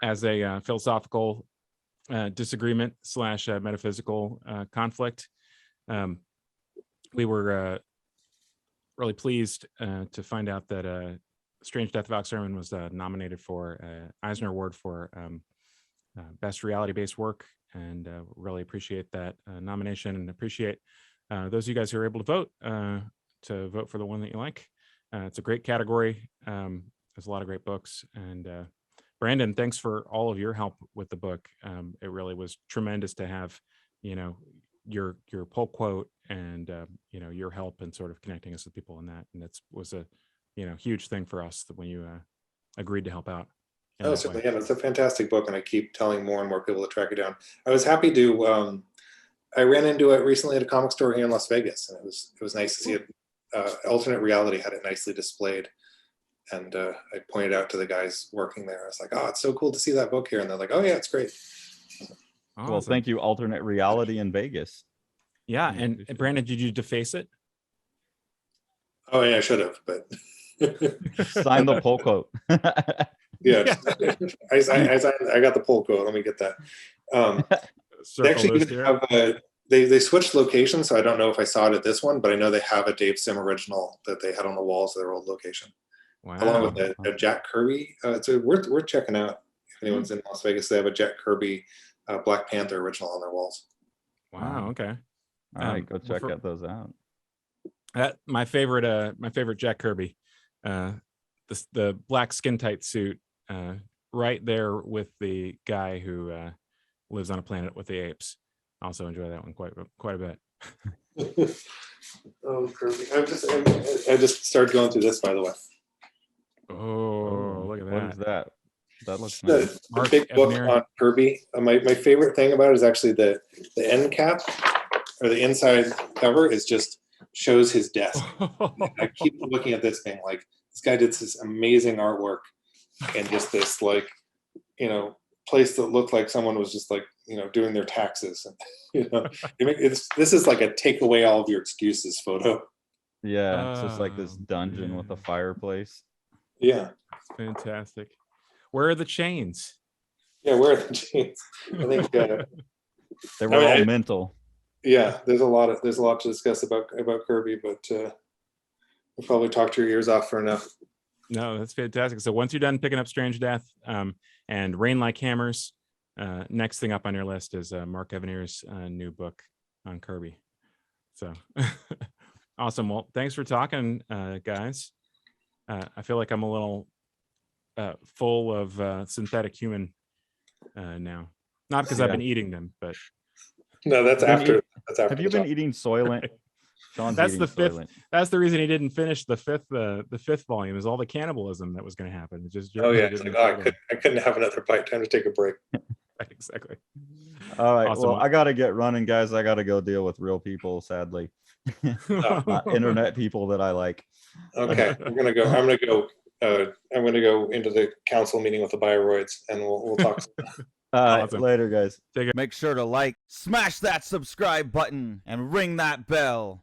Speaker 1: As a philosophical disagreement / metaphysical conflict. We were really pleased to find out that Strange Death of Alex Raymond was nominated for Eisner Award for Best Reality-Based Work, and really appreciate that nomination, and appreciate those of you guys who are able to vote for the one that you like. It's a great category. There's a lot of great books, and Brandon, thanks for all of your help with the book. It really was tremendous to have, your pull quote and your help in sort of connecting us with people in that, and that was a huge thing for us when you agreed to help out.
Speaker 3: Oh, certainly, yeah, it's a fantastic book, and I keep telling more and more people to track it down. I was happy to. I ran into it recently at a comic store here in Las Vegas, and it was nice to see it. Alternate Reality had it nicely displayed, and I pointed out to the guys working there. I was like, "Oh, it's so cool to see that book here," and they're like, "Oh yeah, it's great."
Speaker 2: Awesome. Well, thank you, Alternate Reality in Vegas.
Speaker 1: Yeah, and Brandon, did you deface it?
Speaker 3: Oh yeah, I should have, but
Speaker 2: sign the pull quote.
Speaker 3: Yeah, I got the pull quote. Let me get that. They actually have they switched locations, so I don't know if I saw it at this one, but I know they have a Dave Sim original that they had on the walls of their old location. Wow. Along with a Jack Kirby. It's worth checking out. If anyone's in Las Vegas, they have a Jack Kirby Black Panther original on their walls.
Speaker 1: Wow. Okay.
Speaker 2: All right, go check those out.
Speaker 1: My favorite Jack Kirby, the black skin tight suit, right there with the guy who lives on a planet with the apes. Also enjoy that one quite a bit.
Speaker 3: Oh, Kirby. I just started going through this, by the way.
Speaker 1: Oh, look at
Speaker 2: What is
Speaker 1: that.
Speaker 2: that? That looks
Speaker 3: The,
Speaker 2: nice.
Speaker 3: the
Speaker 1: Mark
Speaker 3: big book
Speaker 1: Evanier.
Speaker 3: on Kirby. My favorite thing about it is actually the end cap or the inside cover is just shows his desk. I keep looking at this thing like this guy did this amazing artwork and just this like, you know, place that looked like someone was just like, you know, doing their taxes. And, you know, this is like a take away all of your excuses photo.
Speaker 2: Yeah, it's just like this
Speaker 1: Oh,
Speaker 2: dungeon with a
Speaker 1: man.
Speaker 2: fireplace.
Speaker 3: Yeah.
Speaker 1: Fantastic. Where are the chains?
Speaker 3: Yeah, where are the chains? I think
Speaker 2: They were all mental.
Speaker 3: yeah, there's a lot to discuss about Kirby, but we'll probably talk your ears off for enough.
Speaker 1: No, that's fantastic. So once you're done picking up Strange Death and Rain Like Hammers, next thing up on your list is Mark Evanier's new book on Kirby. So awesome. Well, thanks for talking, guys. I feel like I'm a little full of synthetic human now. Not because I've been eating them, but
Speaker 3: No, that's after. That's after.
Speaker 2: Have you been eating Soylent? Sean's
Speaker 1: that's
Speaker 2: eating
Speaker 1: the fifth.
Speaker 2: Soylent.
Speaker 1: That's the reason he didn't finish the fifth volume. Is all the cannibalism that was going to happen. It just
Speaker 3: Oh yeah, it's like, I couldn't have another bite. Time to take a break.
Speaker 1: Exactly.
Speaker 2: All right.
Speaker 1: Awesome.
Speaker 2: Well, I gotta get running, guys. I gotta go deal with real people, sadly. Not internet people that I like.
Speaker 3: Okay, I'm gonna go into the council meeting with the Bioroids, and we'll talk.
Speaker 2: All right,
Speaker 1: Awesome.
Speaker 2: later, guys.
Speaker 4: Make sure to like, smash that subscribe button, and ring that bell.